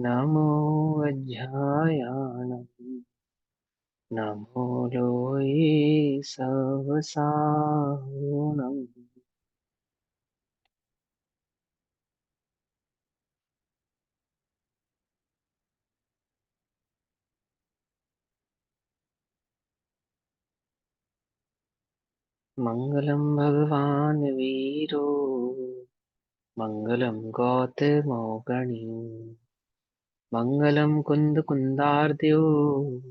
नमो वज्रायाणं नमो लोये सहसाहुणम्। मंगलम भगवान वीरो मंगलम गौतमौगणी मंगलम कुंद कुंदार्द्यो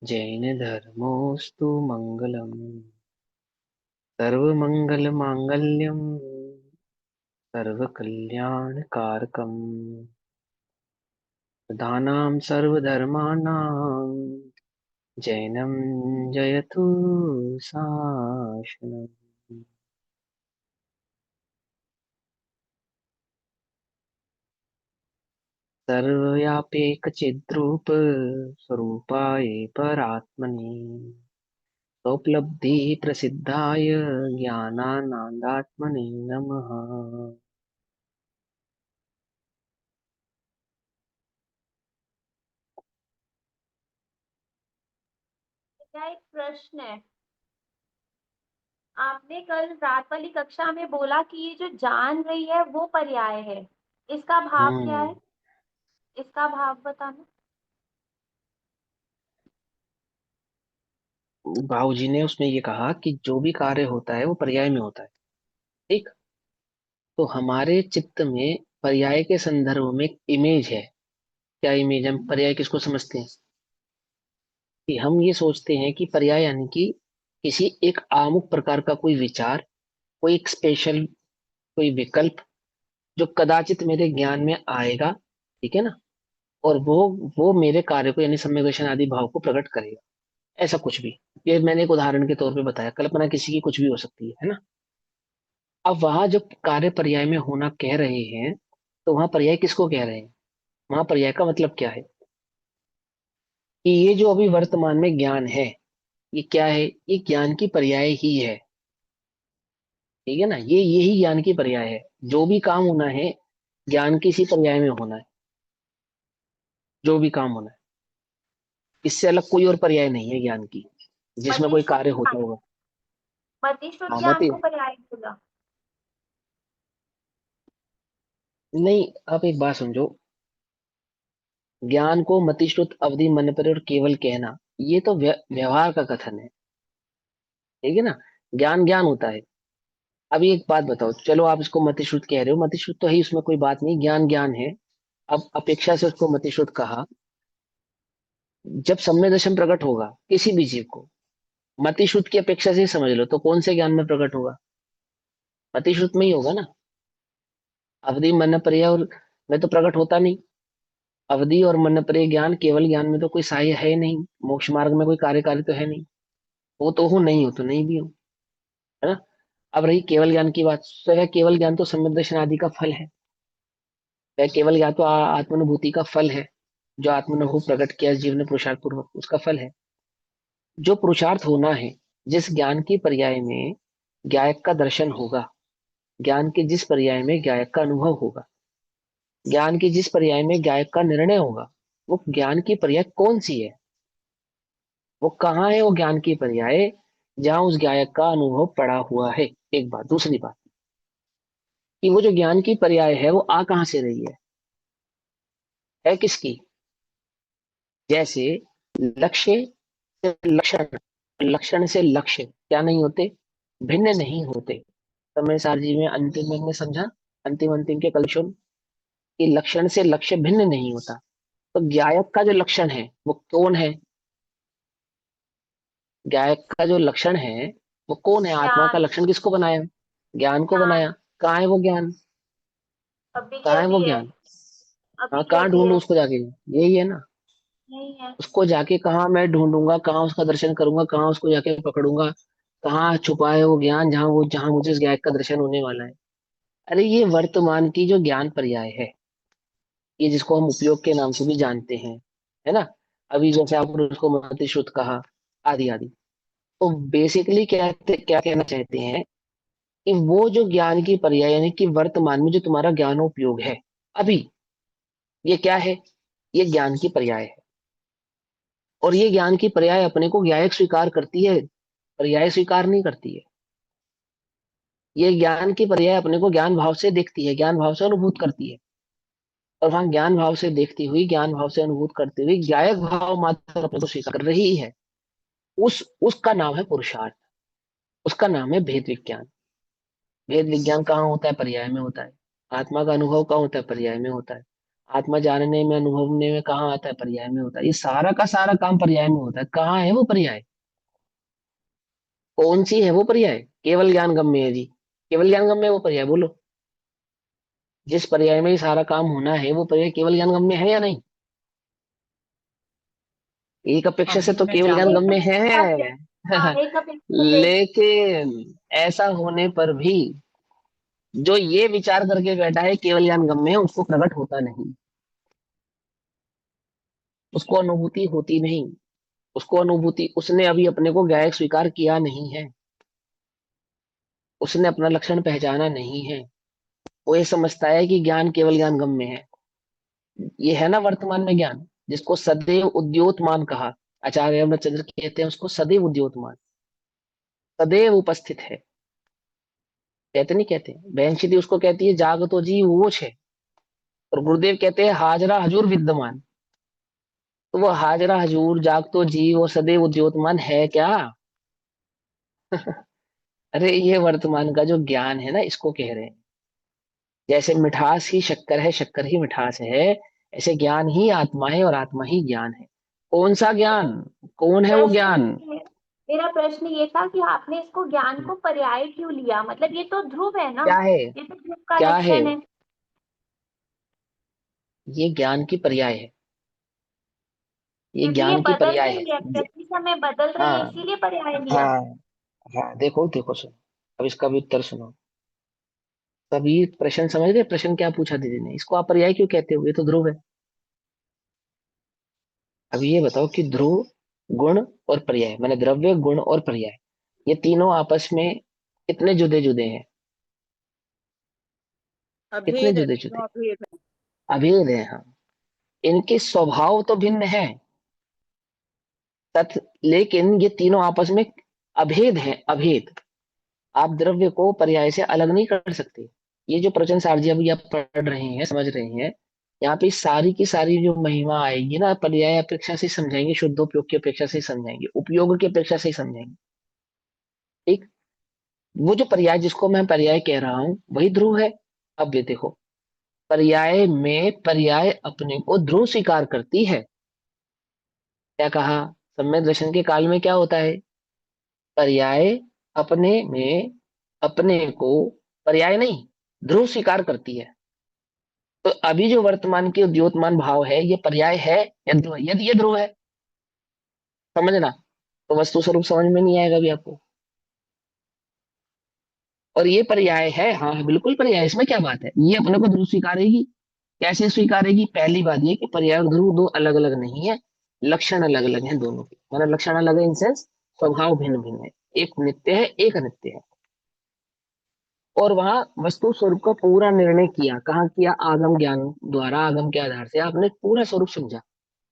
जैन धर्मोस्तु मंगलम। सर्वमंगल मांगल्यम सर्वकल्याणकारकम प्रधानां सर्वधर्माणां जैनं जयतु शासनम्। सर्वव्यापेकचिद्रूप स्वरूपाय परात्मने स्वोपलब्धि प्रसिद्धाय ज्ञानानंदात्मने नमः। क्या एक प्रश्न है। आपने कल रात वाली कक्षा में बोला कि ये जो जान रही है वो पर्याय है। इसका भाव क्या हम्म। है? इसका भाव बताना। बाबूजी ने उसमें ये कहा कि जो भी कार्य होता है वो पर्याय में होता है। ठीक। तो हमारे चित्त में पर्याय के संदर्भ में एक इमेज है। क्या इमेज? हम पर्याय किसको समझते हैं कि हम ये सोचते हैं कि पर्याय यानी कि किसी एक आमुख प्रकार का कोई विचार, कोई एक स्पेशल, कोई विकल्प जो कदाचित मेरे ज्ञान में आएगा। ठीक है ना? और वो मेरे कार्य को यानी सम्यक आदि भाव को प्रकट करेगा। ऐसा कुछ भी। ये मैंने एक उदाहरण के तौर पे बताया, कल्पना किसी की कुछ भी हो सकती है ना? अब वहां जो कार्य पर्याय में होना कह रहे हैं, तो वहां पर्याय किसको कह रहे हैं? वहां पर्याय का मतलब क्या है कि ये जो अभी वर्तमान में ज्ञान है, ये क्या है? ये ज्ञान की पर्याय ही है। ठीक है ना? ये यही ज्ञान की पर्याय है। जो भी काम होना है ज्ञान की इसी पर्याय में होना है। जो भी काम होना है, इससे अलग कोई और पर्याय नहीं है ज्ञान की जिसमें कोई मतिश्रुत कार्य होता ज्ञान। होगा। मतिश्रुत हाँ ज्ञान मत को पर्याय बोला। नहीं, आप एक बात समझो। ज्ञान को मतिश्रुत, अवधि, मनपर और केवल कहना, ये तो व्यवहार का कथन है। ठीक है ना? ज्ञान ज्ञान होता है। अभी एक बात बताओ, चलो आप इसको मतिश्रुत कह रहे हो, मतिश्रुत तो है ही, उसमें कोई बात नहीं, ज्ञान ज्ञान है। अब अपेक्षा से उसको मतिश्रुत कहा। जब सम्य दर्शन प्रकट होगा किसी भी जीव को, मतिश्रुत की अपेक्षा से ही समझ लो, तो कौन से ज्ञान में प्रकट होगा? मतिश्रुत में ही होगा ना। अवधि मन पर्याय और में तो प्रकट होता नहीं। अवधि और मन पर्याय ज्ञान, केवल ज्ञान में तो कोई सहाय है ही नहीं। मोक्ष मार्ग में कोई कार्यकारी तो है नहीं। वो तो हो, नहीं हो तो नहीं भी हो। है ना? अब रही केवल ज्ञान की बात, तो यह केवल ज्ञान तो सम्यक दर्शन आदि का फल है। वह केवल ज्ञान तो आत्मानुभूति का फल है। जो आत्मानुभव प्रकट किया जीव ने पुरुषार्थ पूर्वक, उसका फल है। जो पुरुषार्थ होना है, जिस ज्ञान की पर्याय में ज्ञायक का दर्शन होगा, ज्ञान के जिस पर्याय में ज्ञायक का अनुभव होगा, ज्ञान की जिस पर्याय में ज्ञायक का निर्णय होगा, वो ज्ञान की पर्याय कौन सी है? वो कहाँ है वो ज्ञान की पर्याय जहां उस ज्ञायक का अनुभव पड़ा हुआ है? एक बात। दूसरी बात कि वो जो ज्ञान की पर्याय है वो आ कहाँ से रही है किसकी? जैसे लक्ष्य से लक्षण, लक्षण से लक्ष्य क्या नहीं होते? भिन्न नहीं होते। समय सारणी में अंतिम में हमने समझा, अंतिम अंतिम के कलशुन, कि लक्षण से लक्ष्य भिन्न नहीं होता। तो ज्ञायक का जो लक्षण है वो कौन है? ज्ञायक का जो लक्षण है वो कौन है? आत्मा का ज्ञान। लक्षण किसको बनाया? ज्ञान को ज्ञान बनाया। कहाँ है वो ज्ञान? अभी के कहाँ है वो अभी है। ज्ञान? हाँ, अभी के कहाँ अभी ढूंढूं है। उसको जाके? यही है ना। नहीं है। उसको जाके कहाँ मैं ढूंढूंगा, कहाँ उसका दर्शन करूंगा, कहाँ उसको जाके पकड़ूंगा? कहाँ छुपा है वो ज्ञान जहाँ मुझे इस ज्ञान का दर्शन होने वाला है? अरे ये वर्तमान की जो ज्ञान पर्याय है, ये जिसको हम उपयोग के नाम से भी जानते हैं, है ना? अभी जैसे आपने उसको मति श्रुत कहा, आदि आदि। तो बेसिकली क्या क्या कहना चाहते हैं कि वो जो ज्ञान की पर्याय यानी कि वर्तमान में जो तुम्हारा ज्ञानोपयोग है अभी, ये क्या है? ये ज्ञान की पर्याय है। और ये ज्ञान की पर्याय अपने को ज्ञायक स्वीकार करती है, पर्याय स्वीकार नहीं करती है। ये ज्ञान की पर्याय अपने को ज्ञान भाव से देखती है, ज्ञान भाव से अनुभूत करती है। और वहां ज्ञान भाव से देखती हुई, ज्ञान भाव से अनुभूत करती हुई ज्ञायक भाव मात्र अपने को स्वीकार कर रही है। उसका नाम है पुरुषार्थ। उसका नाम है भेद विज्ञान। भेद विज्ञान कहाँ होता है? पर्याय में होता है। आत्मा का अनुभव कहाँ होता है? पर्याय में होता है। आत्मा जानने में, अनुभवने में कहाँ आता है? पर्याय में होता है। ये सारा का सारा काम पर्याय में होता है। कहाँ है वो पर्याय? कौन सी है वो पर्याय? केवल ज्ञान गम्य है जी। केवल ज्ञान गम्य है वो पर्याय, बोलो। जिस पर्याय में ये सारा काम होना है वो पर्याय केवल ज्ञान गम्य है या नहीं? एक अपेक्षा से अभी तो मैं केवल ज्ञान जान एक गम्य अपेक्षा से, है। हाँ, एक अपेक्षा से। लेकिन ऐसा होने पर भी जो ये विचार करके बैठा है केवल ज्ञान गम्य है, उसको प्रकट होता नहीं, उसको अनुभूति होती नहीं। उसको अनुभूति, उसने अभी अपने को गायक स्वीकार किया नहीं है। उसने अपना लक्षण पहचाना नहीं है। वो ये समझता है कि ज्ञान केवल ज्ञान गम्य है। ये है ना वर्तमान में ज्ञान, जिसको सदैव उद्योतमान कहा। आचार्य रामचंद्र कहते हैं उसको सदैव उद्योतमान, सदैव उपस्थित है। कहते नहीं कहते? बहन सीधी उसको कहती है जाग तो जी वो है। और गुरुदेव कहते हैं हाजरा हजूर विद्यमान। तो वो हाजरा हजूर, जाग तो जी, वो सदैव उद्योतमान है क्या? अरे ये वर्तमान का जो ज्ञान है ना, इसको कह रहे हैं। जैसे मिठास ही शक्कर है, शक्कर ही मिठास है, ऐसे ज्ञान ही आत्मा है और आत्मा ही ज्ञान है। कौन सा ज्ञान? कौन है वो प्रश्न ज्ञान? ये मेरा प्रश्न ये था कि आपने इसको ज्ञान को पर्याय क्यों लिया? मतलब ये तो ध्रुव है ना, क्या है? ये तो ध्रुव का क्या है? लक्षण है। ये ज्ञान की पर्याय है। ये क्योंकि ये ज्ञान की बदल पर्याय है। रही है, प्रति समय बदल रही है, हाँ इसीलिए पर्याय लिया। हाँ हाँ, देखो देखो सुनो। अब इसका भी उत्तर सुनो। तभी प्रश्न समझ गए? प्रश्न क्या पूछा दीदी ने? इसको आप पर्याय क्यों कहते हो? ये तो ध्रुव है। अब ये बताओ कि ध्रुव, गुण और पर्याय, मैंने द्रव्य, गुण और पर्याय, ये तीनों आपस में कितने जुदे जुदे हैं? कितने अभेद है, जुदे तीनों जुदे? अभेद है। अभेद है, हाँ। इनके स्वभाव तो भिन्न है, तथ लेकिन ये तीनों आपस में अभेद हैं, अभेद। आप द्रव्य को पर्याय से अलग नहीं कर सकते। ये जो प्रवचन सार जी अभी आप पढ़ रहे हैं, समझ रहे हैं, यहाँ पे सारी की सारी जो महिमा आएगी ना, पर्याय अपेक्षा से समझाएंगे, शुद्धोपयोग की अपेक्षा से समझाएंगे, उपयोग की अपेक्षा से समझाएंगे। ठीक। वो जो पर्याय, जिसको मैं पर्याय कह रहा हूँ, वही ध्रुव है। अब ये देखो, पर्याय में पर्याय अपने को ध्रुव स्वीकार करती है। क्या कहा? सम्यक दर्शन के काल में क्या होता है? पर्याय अपने में अपने को, पर्याय नहीं, ध्रुव स्वीकार करती है। तो अभी जो वर्तमान के द्योतमान भाव है, ये पर्याय है या ध्रुव है? यदि ये ध्रुव है, समझना। तो वस्तु स्वरूप समझ में नहीं आएगा अभी आपको। और ये पर्याय है, हाँ बिल्कुल पर्याय है, इसमें क्या बात है? ये अपने को ध्रुव स्वीकारेगी। कैसे स्वीकारेगी? पहली बात ये कि पर्याय और ध्रुव दो अलग अलग नहीं है, लक्षण अलग अलग हैं दोनों के। मतलब लक्षण अलग है इन सेंस, स्वभाव भिन्न भिन्न है। एक नित्य है, एक अनित्य है। और वहां वस्तु स्वरूप का पूरा निर्णय किया, कहाँ किया? आगम ज्ञान द्वारा, आगम के आधार से आपने पूरा स्वरूप समझा।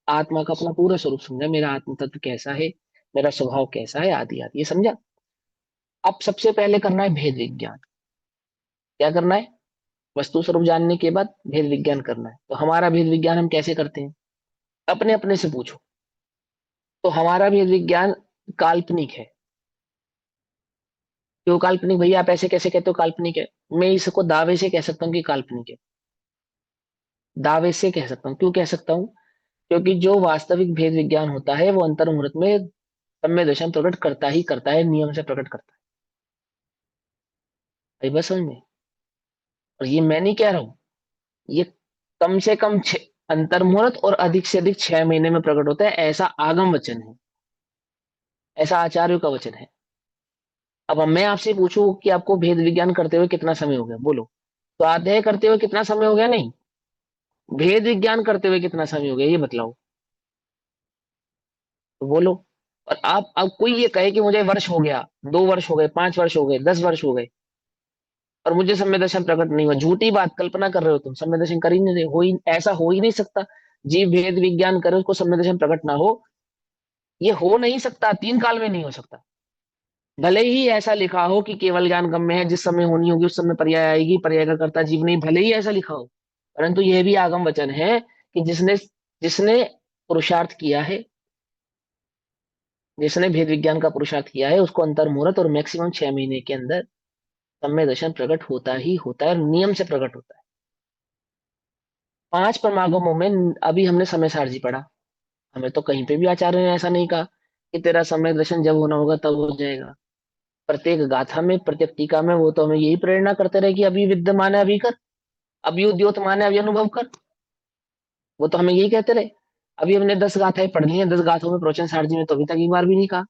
आत्मा का अपना पूरा स्वरूप समझा, मेरा आत्म तत्व कैसा है, मेरा स्वभाव कैसा है, आदि आदि, ये समझा। अब सबसे पहले करना है भेद विज्ञान। क्या करना है? वस्तु स्वरूप जानने के बाद भेद विज्ञान करना है। तो हमारा भेद विज्ञान हम कैसे करते हैं? अपने अपने से पूछो। तो हमारा भेद विज्ञान काल्पनिक है। क्यों काल्पनिक भैया? आप ऐसे कैसे कहते हो काल्पनिक है? मैं इसको दावे से कह सकता हूँ कि काल्पनिक है। दावे से कह सकता हूँ। क्यों कह सकता हूँ? क्योंकि जो वास्तविक भेद विज्ञान होता है वो अंतर मुहूर्त में सम्य दर्शन प्रकट करता ही करता है, नियम से प्रकट करता है। बस समझ में। और ये मैं नहीं कह रहा हूँ, ये कम से कम अंतर मुहूर्त और अधिक से अधिक 6 महीने में प्रकट होता है, ऐसा आगम वचन है, ऐसा आचार्यों का वचन है। अब मैं आपसे पूछूं कि आपको भेद विज्ञान करते हुए कितना समय हो गया, बोलो। स्वाध्याय करते हुए कितना समय हो गया? नहीं, भेद विज्ञान करते हुए कितना समय हो गया, ये बतलाओ। तो बोलो। और आप, अब कोई ये कहे कि मुझे वर्ष हो गया, 2 वर्ष हो गए, 5 वर्ष हो गए, 10 वर्ष हो गए, और मुझे सम्यक दर्शन प्रकट नहीं हुआ। झूठी बात, कल्पना कर रहे हो तुम, सम्यक दर्शन कर ही नहीं रहे हो ही, ऐसा हो ही नहीं सकता। जीव भेद विज्ञान करे उसको सम्यक दर्शन प्रकट ना हो, ये हो नहीं सकता, तीन काल में नहीं हो सकता। भले ही ऐसा लिखा हो कि केवल ज्ञान गम्य है, जिस समय होनी होगी उस समय पर्याय आएगी, पर्याय का कर्ता जीव नहीं, भले ही ऐसा लिखा हो, परंतु यह भी आगम वचन है कि जिसने जिसने पुरुषार्थ किया है, जिसने भेद विज्ञान का पुरुषार्थ किया है, उसको अंतर मुहूर्त और मैक्सिमम 6 महीने के अंदर सम्यक दर्शन प्रकट होता ही होता है, और नियम से प्रकट होता है। 5 परमागमों में अभी हमने समय सारजी पढ़ा, हमें तो कहीं पे भी आचार्य ने ऐसा नहीं कहा कि तेरा सम्यक दर्शन जब होना होगा तब हो जाएगा। प्रत्येक गाथा में, प्रत्येक टीका में वो तो हमें यही प्रेरणा करते रहे कि अभी विद्यमान है अभी कर, अभी उद्योतमान है अभी अनुभव कर। वो तो हमें यही कहते रहे। अभी हमने 10 गाथाएं पढ़ ली हैं, 10 गाथों में प्रवचन सारजी में तो अभी तक एक बार भी नहीं कहा।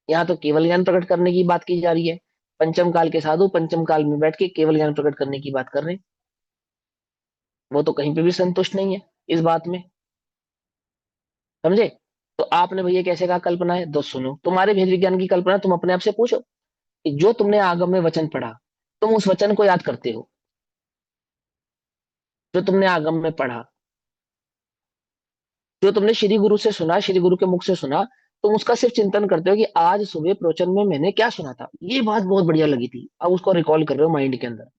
यहाँ तो केवल ज्ञान प्रकट करने की बात की जा रही है। पंचम काल के साधु पंचम काल में बैठ के केवल ज्ञान प्रकट करने की बात कर रहे हैं। वो तो कहीं पे भी संतुष्ट नहीं है इस बात में, समझे? तो आपने भैया कैसे कहा कल्पना है, तो सुनो, तुम्हारे भेद विज्ञान की कल्पना तुम अपने आप से पूछो कि जो तुमने आगम में वचन पढ़ा, तुम उस वचन को याद करते हो, जो तुमने आगम में पढ़ा, जो तुमने श्री गुरु से सुना, श्री गुरु के मुख से सुना, तुम उसका सिर्फ चिंतन करते हो कि आज सुबह प्रवचन में मैंने क्या सुना था, ये बात बहुत बढ़िया लगी थी, अब उसको रिकॉल कर रहे हो माइंड के अंदर।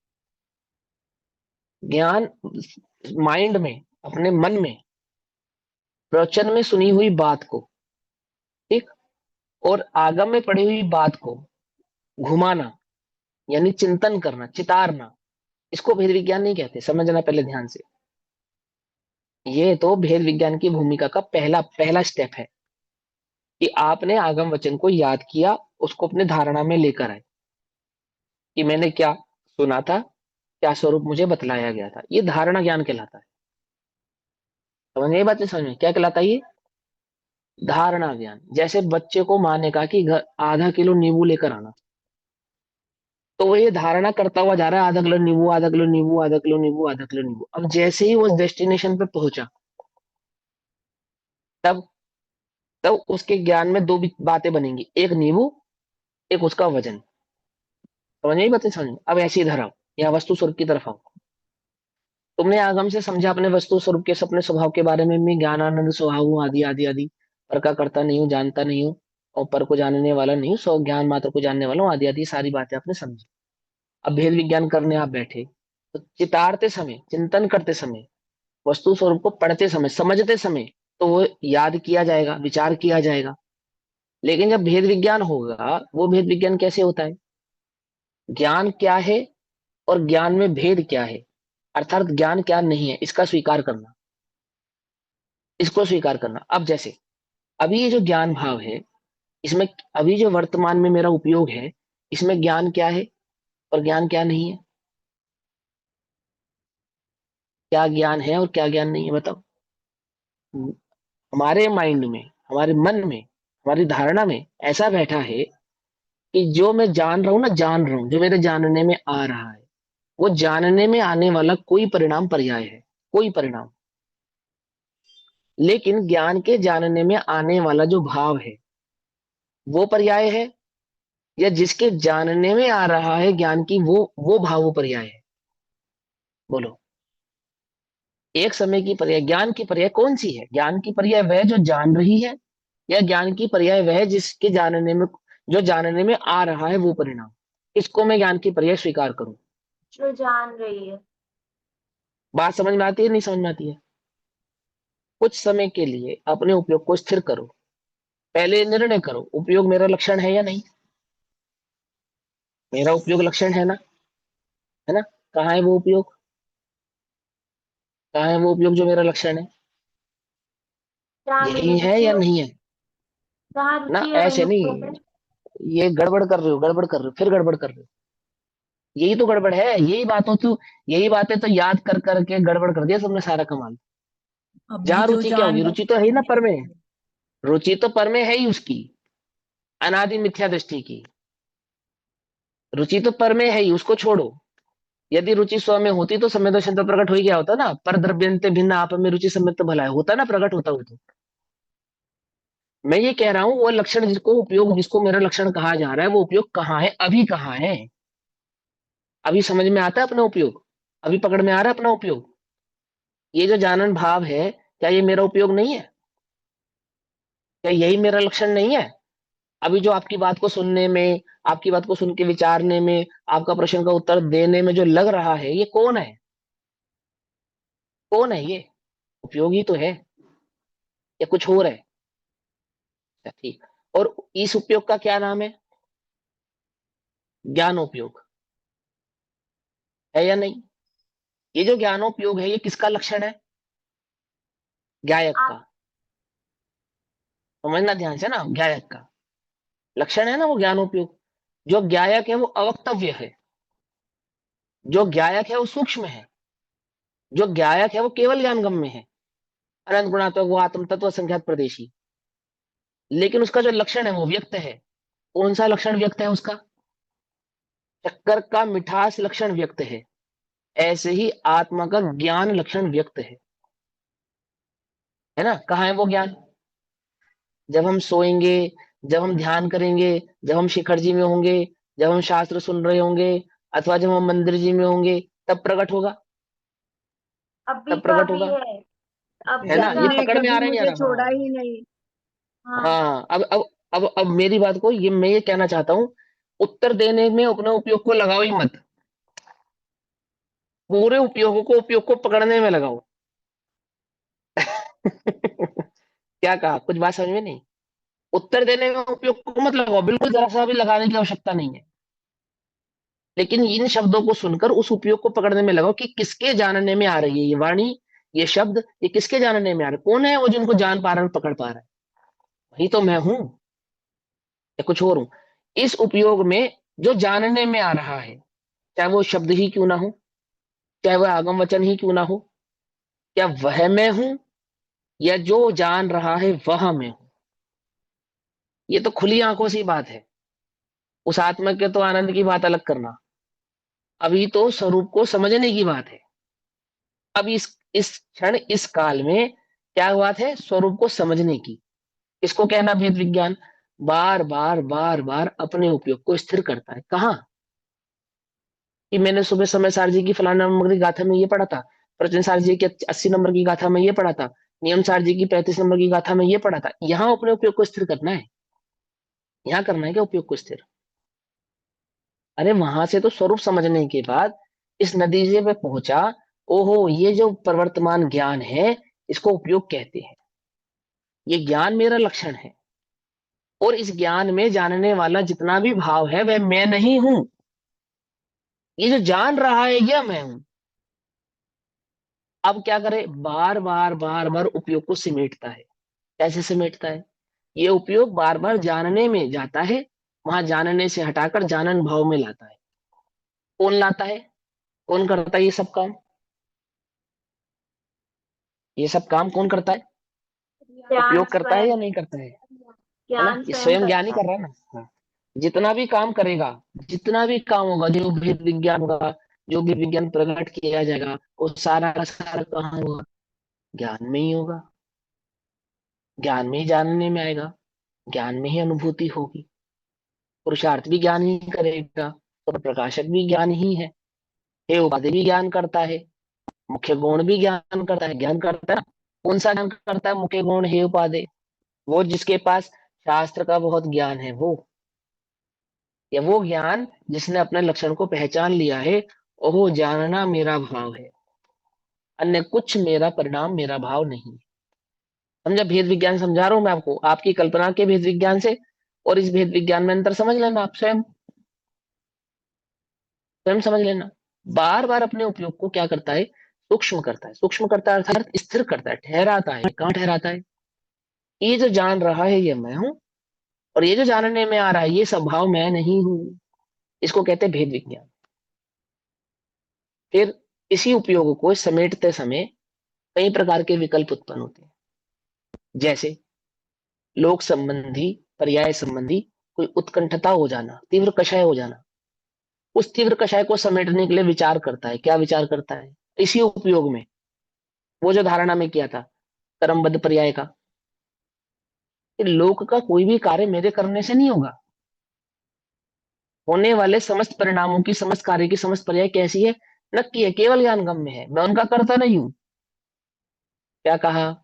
ज्ञान माइंड में, अपने मन में, प्रवचन में सुनी हुई बात को, ठीक, और आगम में पढ़ी हुई बात को घुमाना, यानी चिंतन करना, चितारना, इसको भेद विज्ञान नहीं कहते, समझना पहले ध्यान से। ये तो भेद विज्ञान की भूमिका का पहला पहला स्टेप है कि आपने आगम वचन को याद किया, उसको अपने धारणा में लेकर आए कि मैंने क्या सुना था, क्या स्वरूप मुझे बतलाया गया था, ये धारणा ज्ञान कहलाता है। समझ में ये बात, नहीं समझ में क्या कहलाता है ये? धारणा ज्ञान। जैसे बच्चे को माँ ने कहा कि घर आधा किलो नींबू लेकर आना, तो वो ये धारणा करता हुआ जा रहा है, आधा किलो नींबू, आधा किलो नींबू, आधा किलो नींबू, आधा किलो नींबू। अब जैसे ही वो उस डेस्टिनेशन पे पहुंचा, तब तब उसके ज्ञान में दो बातें बनेंगी, एक नींबू, एक उसका वजन। समझ में आई बातें, समझ में? अब ऐसे ही धराओ, या वस्तु स्वरूप की तरफ आओ। तुमने आगम से समझा अपने वस्तु स्वरूप के, सपने स्वभाव के बारे में, मैं ज्ञान आनंद स्वभाव हूँ, आदि आदि आदि, पर का करता नहीं हूँ, जानता नहीं हूँ, और पर को जानने वाला नहीं हूँ, सौ ज्ञान मात्र को जानने वाला हूँ, आदि आदि सारी बातें आपने समझी। अब भेद विज्ञान करने आप बैठे, तो चितारते समय, चिंतन करते समय, वस्तु स्वरूप को पढ़ते समय, समझते समय, तो वो याद किया जाएगा, विचार किया जाएगा। लेकिन जब भेद विज्ञान होगा, वो भेद विज्ञान कैसे होता है? ज्ञान क्या है और ज्ञान में भेद क्या है, अर्थात ज्ञान क्या नहीं है, इसका स्वीकार करना, इसको स्वीकार करना। अब जैसे अभी ये जो ज्ञान भाव है, इसमें अभी जो वर्तमान में मेरा उपयोग है, इसमें ज्ञान क्या है और ज्ञान क्या नहीं है? क्या ज्ञान है और क्या ज्ञान नहीं है, बताओ। हमारे माइंड में, हमारे मन में, हमारी धारणा में ऐसा बैठा है कि जो मैं जान रहा हूं ना, जान रहा हूं, जो मेरे जानने में आ रहा है, वो जानने में आने वाला कोई परिणाम पर्याय है, कोई परिणाम। लेकिन ज्ञान के जानने में आने वाला जो भाव है, वो पर्याय है, या जिसके जानने में आ रहा है ज्ञान की, वो भाव, वो पर्याय है? बोलो। एक समय की पर्याय, ज्ञान की पर्याय कौन सी है? ज्ञान की पर्याय वह जो जान रही है, या ज्ञान की पर्याय वह जिसके जानने में, जो जानने में आ रहा है वो परिणाम? इसको मैं ज्ञान की पर्याय स्वीकार करूं। जो जान रही है। बात समझ में आती है नहीं समझ में आती है? कुछ समय के लिए अपने उपयोग को स्थिर करो, पहले निर्णय करो उपयोग मेरा लक्षण है या नहीं। मेरा उपयोग लक्षण है ना, है ना? कहाँ है वो उपयोग, कहाँ है वो उपयोग जो मेरा लक्षण है? जहाँ मेरी यही है रुचि या हो, नहीं है? जहाँ ना रुचि है वही ऐसे उपयोग नहीं, है। ये गड़बड़ कर रहे हो, गड़बड़ कर रहे हो, फिर गड़बड़ कर रहे हो। यही तो गड़बड़ है, यही बातें तो याद कर करके गड़बड़ कर दिया तुमने सारा कमाल। अभी जहाँ जो रुचि क्या होगी, जानकारी रुचि तो है ही ना पर में, है, रुचि तो पर में है ही उसकी, अनादि मिथ्या दृष्टि की। रुचि तो पर में है ही, उसको छोड़ो। यदि रुचि स्व में होती तो सम्यक दर्शन तो प्रकट हो ही गया होता ना, पर द्रव्यंते भिन्न आप में रुचि सम्यक तो भला है, होता ना, प्रकट होता हो तो। मैं ये कह रहा हूं वो लक्षण जिसको उपयोग, जिसको मेरा लक्षण कहा जा रहा है, वो उपयोग कहाँ है, अभी कहाँ है? अभी समझ में आता है अपना उपयोग? अभी पकड़ में आ रहा है अपना उपयोग? ये जो जानन भाव है, क्या ये मेरा उपयोग नहीं है? क्या यही मेरा लक्षण नहीं है? अभी जो आपकी बात को सुनने में, आपकी बात को सुन के विचारने में, आपका प्रश्न का उत्तर देने में जो लग रहा है, ये कौन है? कौन है ये? उपयोगी तो है, या कुछ और है? अच्छा, ठीक। और इस उपयोग का क्या नाम है? ज्ञानोपयोग। है या नहीं? ये जो ज्ञानोपयोग है, ये किसका लक्षण है? गायक आप का। समझना ध्यान से ना, गायक का लक्षण है ना वो ज्ञानोपयोग। जो गायक है वो अवक्तव्य है, जो गायक है वो सूक्ष्म है, जो गायक है वो केवल ज्ञानगम्य है, अनंत गुणात्मक, वो आत्म तत्व संख्यात प्रदेशी। लेकिन उसका जो लक्षण है वो व्यक्त है। कौन सा लक्षण व्यक्त है उसका? शक्कर का मिठास लक्षण व्यक्त है। ऐसे ही आत्मा का ज्ञान लक्षण व्यक्त है ना? कहाँ है वो ज्ञान? जब हम सोएंगे, जब हम ध्यान करेंगे, जब हम शिखर जी में होंगे, जब हम शास्त्र सुन रहे होंगे, अथवा जब हम मंदिर जी में होंगे, तब प्रकट होगा। अभी तब का प्रकट भी होगा। है, है अभी ना? ये का जिसने है। पकड़ में आ कभी रहा है नहीं आ मुझे रहा? छोड़ा हाँ। ही नहीं। हाँ, हाँ, अब मेरी बात को, ये मैं ये कहना चाहता हूँ, उत्तर देने में अपने उपयोग को लगाओ ही मत। पूरे उपयोग को पकड़ने में लगाओ। क्या कहा? कुछ बात समझ में नहीं? उत्तर देने में उपयोग को मत लगाओ, बिल्कुल जरा सा भी लगाने की आवश्यकता नहीं है। लेकिन इन शब्दों को सुनकर उस उपयोग को पकड़ने में लगाओ कि किसके जानने में आ रही है ये वाणी, ये शब्द, ये किसके जानने में आ रहा है? कौन है वो जिनको जान पा रहा है और पकड़ पा रहा है? वही तो मैं हूं, या कुछ और हूं? इस उपयोग में जो जानने में आ रहा है, चाहे वो शब्द ही क्यों ना हो, चाहे वह आगम वचन ही क्यों ना हो, क्या वह मैं हूं, या जो जान रहा है वह मैं हूं? ये तो खुली आंखों से बात है। उस आत्मा के तो आनंद की बात अलग करना, अभी तो स्वरूप को समझने की बात है। अब इस क्षण, इस काल में क्या बात है? स्वरूप को समझने की। इसको कहना भेद विज्ञान। बार बार बार बार अपने उपयोग को स्थिर करता है। कहाँ? कि मैंने सुबह समय सार जी की फलाना नंबर की गाथा में ये पढ़ा था, प्रचन सार जी की 80 नंबर की गाथा में ये पढ़ा था, नियम सार जी की 35 नंबर की गाथा में ये पढ़ा था। यहाँ अपने उपयोग को स्थिर करना है। यहाँ करना है क्या उपयोग को स्थिर? अरे वहां से तो स्वरूप समझने के बाद इस नतीजे पे पहुंचा, ओहो ये जो प्रवर्तमान ज्ञान है, इसको उपयोग कहते हैं। ये ज्ञान मेरा लक्षण है, और इस ज्ञान में जानने वाला जितना भी भाव है वह मैं नहीं हूं। ये जो जान रहा है यह मैं हूं। अब क्या करे? बार बार बार बार उपयोग को सिमेटता है। कैसे सिमेटता है? ये उपयोग बार बार जानने में जाता है, वहां जानने से हटाकर जानन भाव में लाता है। कौन लाता है? कौन करता है ये सब काम? ये सब काम कौन करता है? ज्ञान उपयोग करता है या स्वयं, नहीं करता है ना? ज्ञान ये स्वयं स्वयं ज्ञान ही करता कर रहा है। है ना। हाँ। जितना भी काम करेगा, जितना भी काम होगा, जो भेद विज्ञान होगा, जो भी विज्ञान प्रकट किया जाएगा, वो सारा का सारा कहाँ होगा? ज्ञान में ही होगा। ज्ञान में ही जानने में आएगा, ज्ञान में ही अनुभूति होगी। पुरुषार्थ भी ज्ञान ही करेगा, तो प्रकाशक भी ज्ञान ही है। हे उपाधि भी ज्ञान करता है, मुख्य गुण भी ज्ञान करता है। ज्ञान करता है ना? कौन सा ज्ञान करता है? मुख्य गुण हे उपाधि। वो जिसके पास शास्त्र का बहुत ज्ञान है वो, या वो ज्ञान जिसने अपने लक्षण को पहचान लिया है, ओहो जानना मेरा भाव है, अन्य कुछ मेरा परिणाम, मेरा भाव नहीं। समझा? भेद विज्ञान समझा रहा हूं मैं आपको, आपकी कल्पना के भेद विज्ञान से और इस भेद विज्ञान में अंतर समझ लेना। आप स्वयं स्वयं समझ लेना। बार बार अपने उपयोग को क्या करता है? सूक्ष्म करता है। सूक्ष्म करता है अर्थात स्थिर करता है, ठहराता है। कहाँ ठहराता है? ये जो जान रहा है ये मैं हूं, और ये जो जानने में आ रहा है ये स्वभाव मैं नहीं हूं। इसको कहते हैं भेद विज्ञान। फिर इसी उपयोग को समेटते समय कई प्रकार के विकल्प उत्पन्न होते हैं। जैसे लोक संबंधी, पर्याय संबंधी कोई उत्कंठता हो जाना, तीव्र कषाय हो जाना। उस तीव्र कषाय को समेटने के लिए विचार करता है। क्या विचार करता है? इसी उपयोग में, वो जो धारणा में किया था कर्मबद्ध पर्याय का, कि लोक का कोई भी कार्य मेरे करने से नहीं होगा। होने वाले समस्त परिणामों की, समस्त कार्य की, समस्त पर्याय कैसी है? नक्की है, केवल ज्ञान गम्य है, मैं उनका करता नहीं हूं। क्या कहा?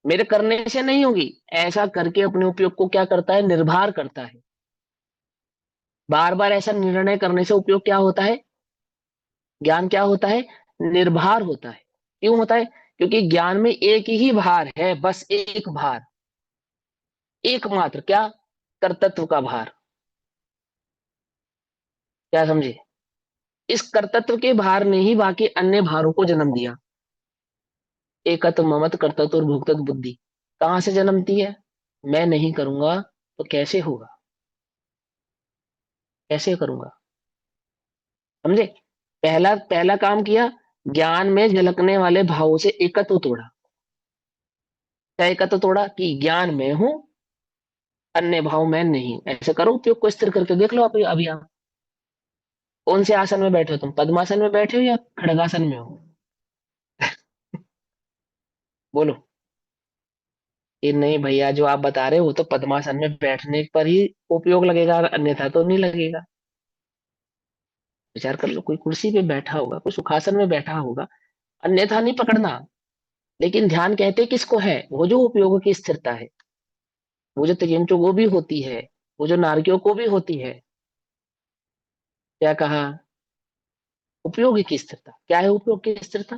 मेरे करने से नहीं होगी, ऐसा करके अपने उपयोग को क्या करता है? निर्भर करता है। बार बार ऐसा निर्णय करने से उपयोग क्या होता है? ज्ञान क्या होता है? निर्भर होता है। क्यों होता है? क्योंकि ज्ञान में एक ही भार है, बस एक भार, एकमात्र। क्या? कर्तृत्व का भार। क्या समझे? इस कर्तृत्व के भार ने ही बाकी अन्य भारों को जन्म दिया। एकत्व, ममत्व, कर्तृत्व और भोक्तृत्व बुद्धि कहां से जन्मती है? मैं नहीं करूंगा तो कैसे होगा? कैसे करूंगा? समझे? पहला पहला काम किया, ज्ञान में झलकने वाले भावों से एकत्व तोड़ा। क्या एकत्व तोड़ा? कि ज्ञान में हूं, अन्य भाव में नहीं। ऐसे करो, उपयोग को स्थिर करके देख लो। अभी अभी आप कौन से आसन में बैठे हो? तुम पद्मासन में बैठे हो या खड़गासन में हो? बोलो। ये नहीं भैया, जो आप बता रहे हो वो तो पद्मासन में बैठने पर ही उपयोग लगेगा, अन्यथा तो नहीं लगेगा। विचार कर लो, कोई कुर्सी पे बैठा होगा, कोई सुखासन में बैठा होगा, अन्यथा नहीं पकड़ना। लेकिन ध्यान कहते किसको है? वो जो उपयोग की स्थिरता है, वो जो तिर्यंचों को भी होती है, वो जो नारकियों को भी होती है। क्या कहा? उपयोग की स्थिरता। क्या है उपयोग की स्थिरता?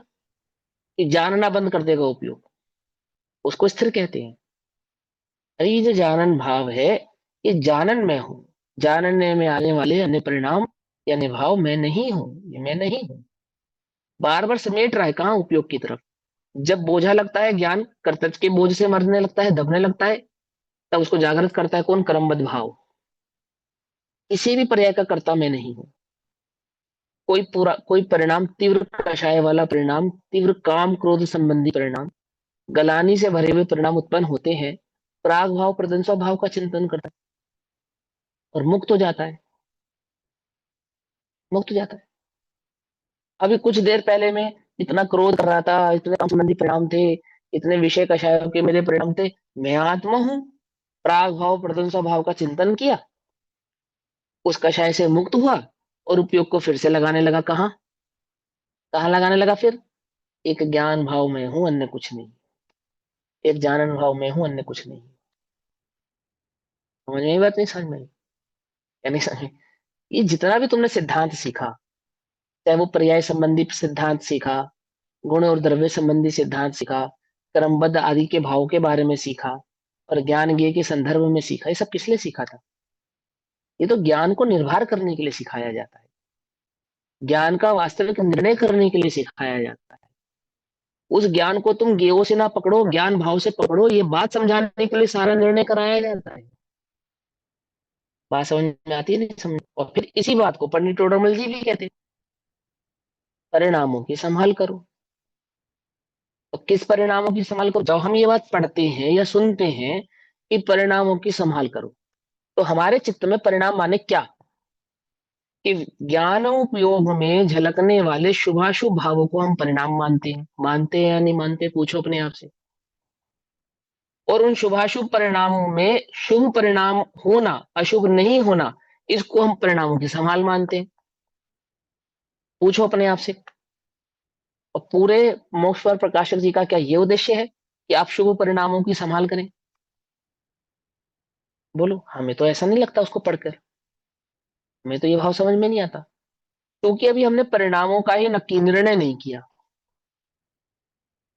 कि जानना बंद कर देगा उपयोग, उसको स्थिर कहते हैं। अरे ये जो जानन भाव है, ये जानन मैं हूं, जानने में आने वाले अन्य परिणाम या निभाव मैं नहीं हूं, ये मैं नहीं हूं। बार बार समेट रहा है कहाँ? उपयोग की तरफ। जब बोझा लगता है, ज्ञान कर्तव्य के बोझ से मरने लगता है, दबने लगता है, तब उसको जागृत करता है कौन? क्रमबद्ध भाव। किसी भी पर्याय का कर्ता मैं नहीं हूं। कोई परिणाम तीव्र कषाय वाला परिणाम, तीव्र काम क्रोध संबंधी परिणाम, गलानी से भरे हुए परिणाम उत्पन्न होते हैं, प्राग भाव प्रदंसो भाव का चिंतन करता है और मुक्त हो जाता है। मुक्त हो जाता है। अभी कुछ देर पहले मैं इतना क्रोध कर रहा था, इतने काम संबंधी परिणाम थे, इतने विषय कषायों के मेरे परिणाम थे, मैं आत्मा हूं। प्राग भाव प्रदंसो भाव का चिंतन किया, उस कषाय से मुक्त हुआ और उपयोग को फिर से लगाने लगा। कहाँ? कहाँ लगाने लगा फिर? एक ज्ञान भाव में हूं, अन्य कुछ नहीं। एक जानन भाव में हूं, अन्य कुछ नहीं। समझ में आई बात? नहीं समझ में आई? या नहीं समझ में? ये जितना भी तुमने सिद्धांत सीखा, चाहे वो पर्याय संबंधी सिद्धांत सीखा, गुण और द्रव्य संबंधी सिद्धांत सीखा, क्रमबद्ध आदि के भाव के बारे में सीखा, और ज्ञान ज्ञेय के संदर्भ में सीखा, ये सब किस लिए सीखा था? ये तो ज्ञान को निर्भर करने के लिए सिखाया जाता है। ज्ञान का वास्तविक निर्णय करने के लिए सिखाया जाता है। उस ज्ञान को तुम ज्ञेयों से ना पकड़ो, ज्ञान भाव से पकड़ो, ये बात समझाने के लिए सारा निर्णय कराया जाता है। बात समझ में आती है? नहीं समझ? और फिर इसी बात को पंडित टोडरमल जी भी कहते हैं, परिणामों की संभाल करो। तो किस परिणामों की संभाल करो? जब हम ये बात पढ़ते हैं या सुनते हैं कि परिणामों की संभाल करो, तो हमारे चित्त में परिणाम माने क्या? कि ज्ञान उपयोग में झलकने वाले शुभाशुभ भावों को हम परिणाम मानते हैं। मानते हैं या नहीं मानते? पूछो अपने आप से। और उन शुभाशुभ परिणामों में शुभ परिणाम होना, अशुभ नहीं होना, इसको हम परिणामों की संभाल मानते हैं। पूछो अपने आप से। और पूरे मोक्ष पर प्रकाशक जी का क्या ये उद्देश्य है कि आप शुभ परिणामों की संभाल करें? बोलो। हमें तो ऐसा नहीं लगता उसको पढ़कर। हमें तो ये भाव समझ में नहीं आता, क्योंकि अभी हमने परिणामों का ही नक्की निर्णय नहीं किया।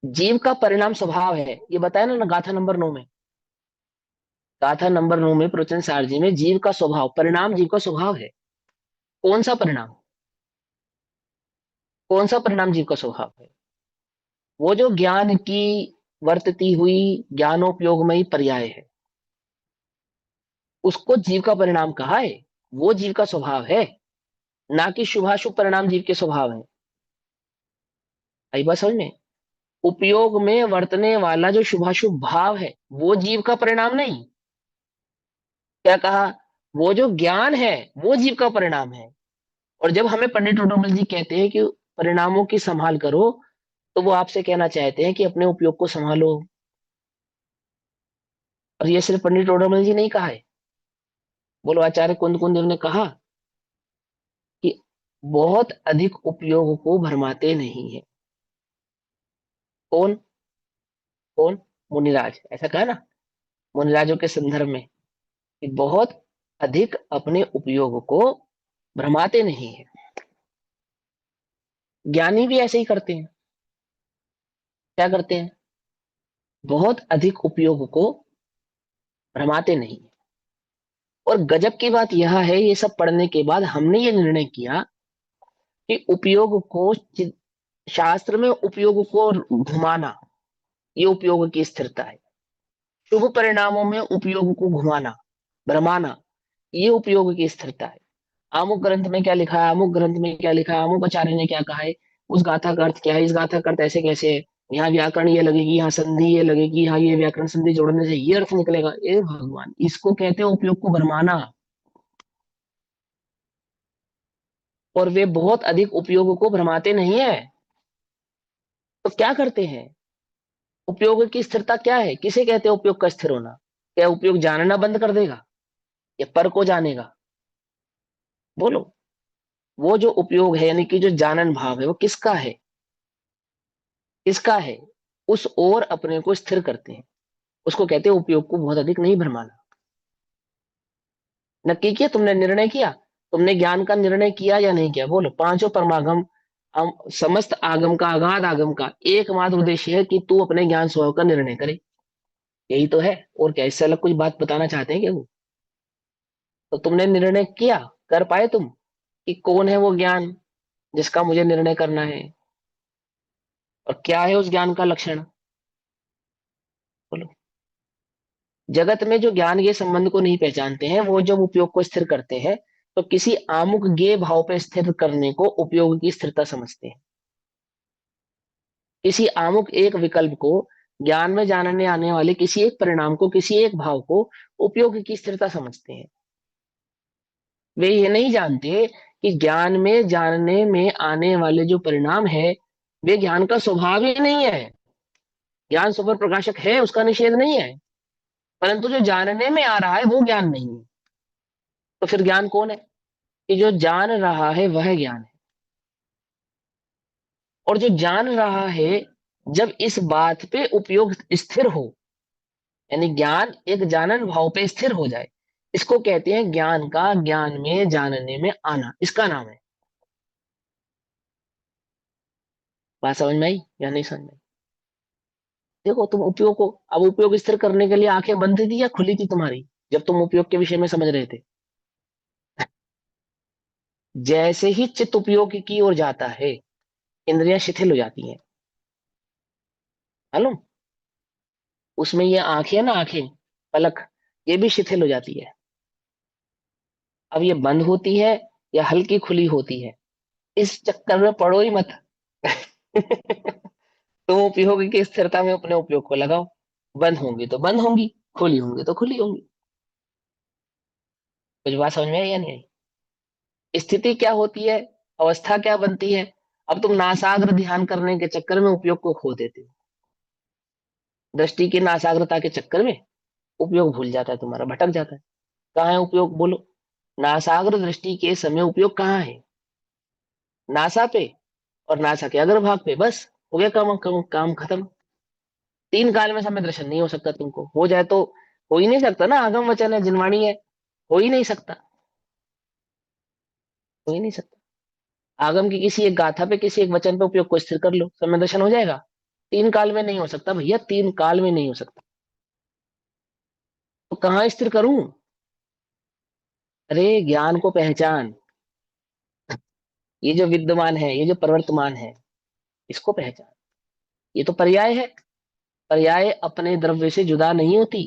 जीव का परिणाम स्वभाव है, ये बताया ना गाथा नंबर 9 में। गाथा नंबर 9 में प्रवचन सार जी में जीव का स्वभाव, परिणाम जीव का स्वभाव है। कौन सा परिणाम? कौन सा परिणाम जीव का स्वभाव है? वो जो ज्ञान की वर्तती हुई ज्ञानोपयोगमयी पर्याय है, उसको जीव का परिणाम कहा है। वो जीव का स्वभाव है, ना कि शुभाशुभ परिणाम जीव के स्वभाव है। आई बात समझ में? उपयोग में वर्तने वाला जो शुभाशुभ भाव है, वो जीव का परिणाम नहीं। क्या कहा? वो जो ज्ञान है, वो जीव का परिणाम है। और जब हमें पंडित डोडोमल जी कहते हैं कि परिणामों की संभाल करो, तो वो आपसे कहना चाहते हैं कि अपने उपयोग को संभालो। और ये सिर्फ पंडित डोडोमल जी नहीं कहा है। बोलो, आचार्य कुंद कुंद देव ने कहा, बहुत अधिक उपयोग को भरमाते नहीं है। कौन? कौन? मुनिराज, ऐसा कहा ना मुनिराजों के संदर्भ में कि बहुत अधिक अपने उपयोग को भ्रमाते नहीं है। ज्ञानी भी ऐसे ही करते हैं। क्या करते हैं? बहुत अधिक उपयोग को भ्रमाते नहीं है। और गजब की बात यह है, ये सब पढ़ने के बाद हमने ये निर्णय किया कि उपयोग को शास्त्र में उपयोग को घुमाना, ये उपयोग की स्थिरता है। शुभ परिणामों में उपयोग को घुमाना, भ्रमाना, ये उपयोग की स्थिरता है। अमुक ग्रंथ में क्या लिखा है, अमुक ग्रंथ में क्या लिखा है, अमुक आचार्य ने क्या कहा है, उस गाथा का अर्थ क्या है, इस गाथा का अर्थ ऐसे कैसे है, यहाँ व्याकरण ये लगेगी, यहाँ संधि ये लगेगी, यहाँ ये व्याकरण संधि जोड़ने से ये अर्थ निकलेगा। ए भगवान, इसको कहते हैं उपयोग को भरमाना। और वे बहुत अधिक उपयोग को भरमाते नहीं है। तो क्या करते हैं? उपयोग की स्थिरता क्या है, किसे कहते हैं उपयोग का स्थिर होना? क्या उपयोग जानना बंद कर देगा या पर को जानेगा? बोलो। वो जो उपयोग है यानी कि जो जानन भाव है, वो किसका है? किसका है? उस ओर अपने को स्थिर करते हैं। उसको कहते हैं उपयोग को बहुत अधिक नहीं भरमाना। नक्की किया तुमने, निर्णय किया? तुमने ज्ञान का निर्णय किया या नहीं किया? बोलो। पांचों परमागम, समस्त आगम का, अगाध आगम का एकमात्र उद्देश्य है कि तू अपने ज्ञान स्वभाव का निर्णय करे। यही तो है। और क्या, इससे अलग कुछ बात बताना चाहते हैं क्या वो? तो तुमने निर्णय किया, कर पाए तुम कि कौन है वो ज्ञान जिसका मुझे निर्णय करना है, और क्या है उस ज्ञान का लक्षण? बोलो। जगत में जो ज्ञान ये संबंध को नहीं पहचानते हैं, वो जब उपयोग को स्थिर करते हैं तो किसी आमुक गे भाव पे स्थिर करने को उपयोग की स्थिरता समझते हैं। किसी आमुक एक विकल्प को, ज्ञान में जानने आने वाले किसी एक परिणाम को, किसी एक भाव को उपयोग की स्थिरता समझते हैं। वे ये नहीं जानते कि ज्ञान में जानने में आने वाले जो परिणाम है, वे ज्ञान का स्वभाव ही नहीं है। ज्ञान स्वपर प्रकाशक है, उसका निषेध नहीं है, परंतु जो जानने में आ रहा है वो ज्ञान नहीं है। तो फिर ज्ञान कौन है? कि जो जान रहा है वह ज्ञान है। और जो जान रहा है, जब इस बात पे उपयोग स्थिर हो, यानी ज्ञान एक जानन भाव पे स्थिर हो जाए, इसको कहते हैं ज्ञान का ज्ञान में जानने में आना, इसका नाम है। बात समझ में आई या नहीं समझ में आई? देखो, तुम उपयोग को, अब उपयोग स्थिर करने के लिए आंखें बंद थी या खुली थी तुम्हारी जब तुम उपयोग के विषय में समझ रहे थे? जैसे ही चित्त उपयोग की ओर जाता है, इंद्रियां शिथिल हो जाती हैं। मालूम? उसमें ये आंखें है ना, आंखें, पलक, ये भी शिथिल हो जाती है। अब ये बंद होती है या हल्की खुली होती है, इस चक्कर में पड़ो ही मत। तुम उपयोग की स्थिरता में अपने उपयोग को लगाओ। बंद होंगी तो बंद होंगी, खुली होंगी तो खुली होंगी। कुछ बात समझ में आई या नहीं आई? स्थिति क्या होती है, अवस्था क्या बनती है? अब तुम नासाग्र ध्यान करने के चक्कर में उपयोग को खो देते हो। दृष्टि की नासाग्रता के चक्कर में उपयोग भूल जाता है तुम्हारा, भटक जाता है। कहाँ है उपयोग? बोलो। नासाग्र दृष्टि के समय उपयोग कहाँ है? नासा पे और नासा के अग्रभाग पे, बस हो गया काम, काम खत्म। तीन काल में समय दर्शन नहीं हो सकता तुमको, हो जाए तो हो ही नहीं सकता ना, आगम वचन है, जिनवाणी है, हो ही नहीं सकता। हो ही नहीं सकता। आगम की किसी एक गाथा पे, किसी एक वचन पे उपयोग को स्थिर कर लो, समय दर्शन हो जाएगा। तीन काल में नहीं हो सकता भैया, तीन काल में नहीं हो सकता। तो कहाँ स्थिर करूं? अरे ज्ञान को पहचान। ये जो विद्यमान है, ये जो प्रवर्तमान है, इसको पहचान। ये तो पर्याय है। पर्याय अपने द्रव्य से जुदा नहीं होती।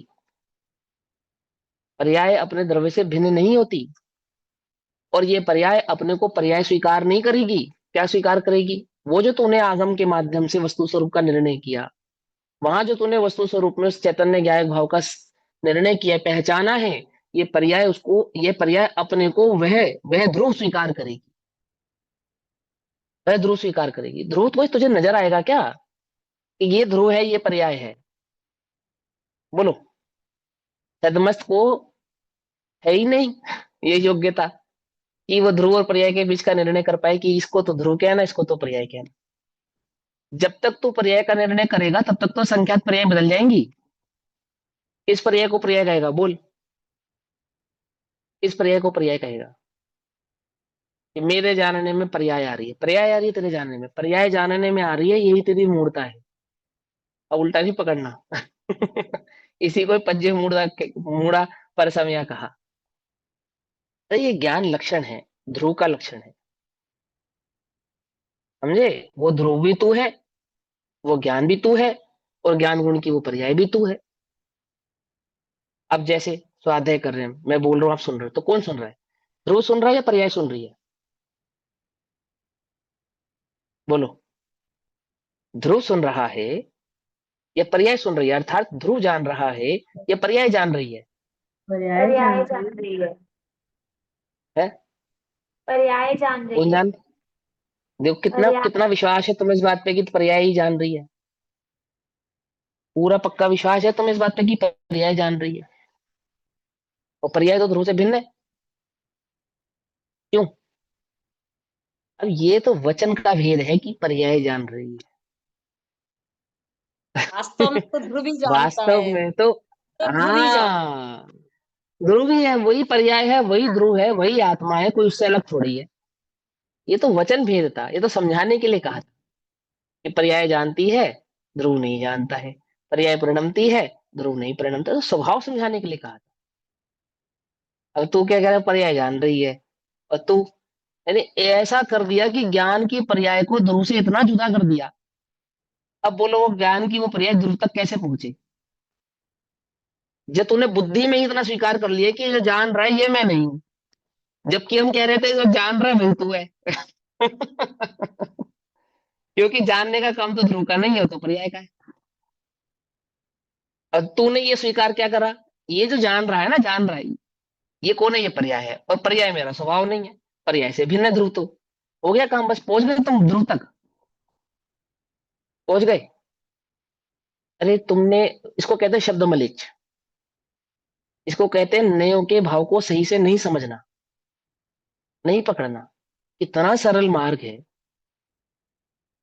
पर्याय अपने द्रव्य से भिन्न नहीं होती। और ये पर्याय अपने को पर्याय स्वीकार नहीं करेगी। क्या स्वीकार करेगी? वो जो तूने आगम के माध्यम से वस्तु स्वरूप का निर्णय किया, वहां जो तूने वस्तु स्वरूप में उस चैतन्य ज्ञायक भाव का निर्णय किया, पहचाना है, ये पर्याय उसको, ये पर्याय अपने को वह ध्रुव स्वीकार करेगी। वह ध्रुव स्वीकार करेगी। ध्रुव तो तुझे नजर आएगा क्या कि ये ध्रुव है, ये पर्याय है? बोलो। सदमस्त को है ही नहीं ये योग्यता कि वो ध्रुव और पर्याय के बीच का निर्णय कर पाए कि इसको तो ध्रुव कहना, इसको तो पर्याय कहना। जब तक तू पर्याय का निर्णय करेगा तब तक तो संख्यात पर्याय बदल जाएंगी। इस पर्याय को पर्याय कहेगा, बोल। इस पर्याय को पर्याय कहेगा कि मेरे जानने में पर्याय आ रही है, पर्याय आ रही है तेरे जानने में, पर्याय जानने में आ रही है, यही तेरी मूर्ता है। अब उल्टा नहीं पकड़ना। इसी को पज्जे मूड़ा मूड़ा पर समया कहा। तो ये ज्ञान लक्षण है, ध्रुव का लक्षण है। समझे? वो ध्रुव भी तू है, वो ज्ञान भी तू है, और ज्ञान गुण की वो पर्याय भी तू है। अब जैसे स्वाध्याय कर रहे हैं, मैं बोल रहा हूँ, आप सुन रहे हो, तो कौन सुन रहा है? ध्रुव सुन रहा है या पर्याय सुन रही है? बोलो। ध्रुव सुन रहा है या पर्याय सुन रही है? अर्थात ध्रुव जान रहा है या पर्याय जान रही है? पर्याय पर्याय जान जान रही है। है? पर्याय जान कौन रही है। जान? देखो कितना पर्याय। कितना विश्वास है तुम्हें इस बात पे कि पर्याय ही जान रही है। पूरा पक्का विश्वास है तुम्हें इस बात पे कि पर्याय जान रही है। और पर्याय तो ध्रुव से भिन्न है। क्यों? अब ये तो वचन का भेद है कि पर्याय जान रही वास्तव में है। तो ध्रुव ही जानता वास्तव है। में तो, तो ध्रुव ही जानता हाँ, ध्रुव ही है, वही पर्याय है, वही ध्रुव है, वही आत्मा है, कोई उससे अलग थोड़ी है। ये तो वचन भेद था, ये तो समझाने के लिए कहा था कि पर्याय जानती है, ध्रुव नहीं जानता है। पर्याय परिणमती है, ध्रुव नहीं परिणमता। तो स्वभाव समझाने के लिए कहा था। अब तू क्या कह रहा है? पर्याय जान रही है, और तू, यानी ऐसा कर दिया कि ज्ञान की पर्याय को ध्रुव से इतना जुदा कर दिया। अब बोलो वो ज्ञान की वो पर्याय ध्रुव तक कैसे पहुंचे? जब तूने बुद्धि में ही इतना स्वीकार कर लिया कि जो जान रहा है ये मैं नहीं हूं, जबकि हम कह रहे थे जो जान रहा है वही तू है। क्योंकि जानने का काम तो ध्रुव का नहीं है, तो पर्याय का है। और तूने ये स्वीकार क्या करा? ये जो जान रहा है ना, जान रहा है, ये कौन है? ये पर्याय है, और पर्याय मेरा स्वभाव नहीं है। पर्याय से भिन्न है ध्रुव तो। हो गया काम, बस पहुंच गए तुम ध्रुव तक, पहुंच गए। अरे तुमने, इसको कहते हैं शब्द मलिच, इसको कहते हैं नयों के भाव को सही से नहीं समझना, नहीं पकड़ना। इतना सरल मार्ग है।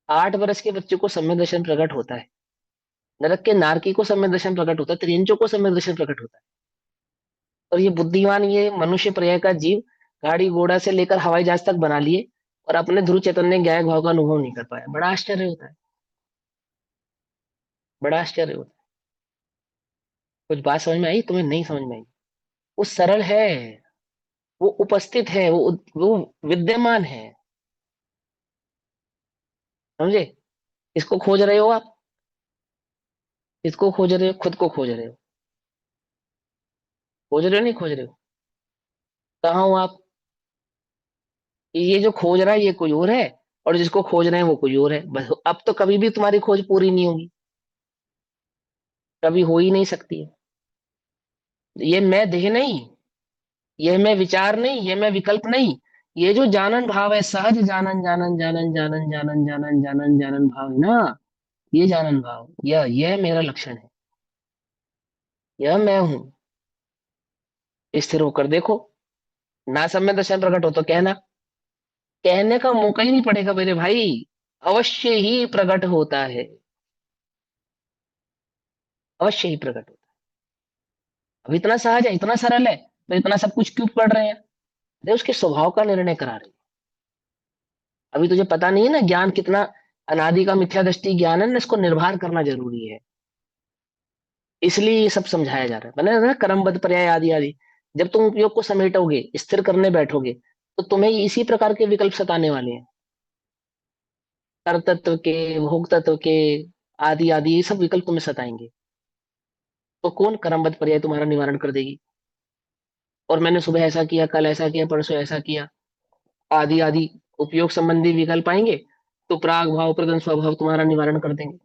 8 वर्ष के बच्चे को सम्यक दर्शन प्रकट होता है, नरक के नारकी को सम्यक दर्शन प्रकट होता है, त्रियंचों को सम्यक दर्शन प्रकट होता है। और ये बुद्धिमान, ये मनुष्य पर्याय का जीव, गाड़ी घोड़ा से लेकर हवाई जहाज तक बना लिए, और अपने ध्रुव चैतन्य ज्ञायक भाव का अनुभव नहीं कर पाया। बड़ा आश्चर्य होता है, बड़ा आश्चर्य होता है। कुछ बात समझ में आई? तुम्हें नहीं समझ में आई? वो सरल है, वो उपस्थित है, वो विद्यमान है। समझे? इसको खोज रहे हो आप? इसको खोज रहे हो, खुद को खोज रहे हो? खोज रहे हो, नहीं खोज रहे हो? कहाँ हो आप? ये जो खोज रहा है ये कोई और है, और जिसको खोज रहे हैं वो कोई और है। बस अब तो कभी भी तुम्हारी खोज पूरी नहीं होगी, कभी हो ही नहीं सकती है। ये मैं देह नहीं, ये मैं विचार नहीं, ये मैं विकल्प नहीं। ये जो जानन भाव है, सहज जानन जानन जानन जानन जानन जानन जानन जानन भाव है ना, ये जानन भाव, यह मेरा लक्षण है, यह मैं हूं। स्थिर होकर देखो। ना समय दर्शन प्रकट हो तो कहना, कहने का मौका ही नहीं पड़ेगा मेरे भाई, अवश्य ही प्रकट होता है, अवश्य ही प्रकट होता है। अब इतना सहज है, इतना सरल है, तो इतना सब कुछ क्यों पढ़ रहे हैं? अरे उसके स्वभाव का निर्णय करा रहे हैं। अभी तुझे पता नहीं है ना, ज्ञान कितना अनादि का मिथ्या दृष्टि ज्ञान है ना, इसको निर्भर करना जरूरी है। इसलिए ये सब समझाया जा रहा है, मैंने ना क्रमबद्ध पर्याय आदि आदि। जब तुम उपयोग को समेटोगे, स्थिर करने बैठोगे, तो तुम्हें इसी प्रकार के विकल्प सताने वाले हैं। कर तत्व के, भोग तत्व के, आदि आदि, ये सब विकल्प तुम्हें सताएंगे। तो कौन क्रमबद्ध पर्याय तुम्हारा निवारण कर देगी? और मैंने सुबह ऐसा किया, कल ऐसा किया, परसों ऐसा किया, आदि आदि उपयोग संबंधी विकल्प आएंगे, तो प्राग भाव प्रदन स्वभाव तुम्हारा निवारण कर देंगे।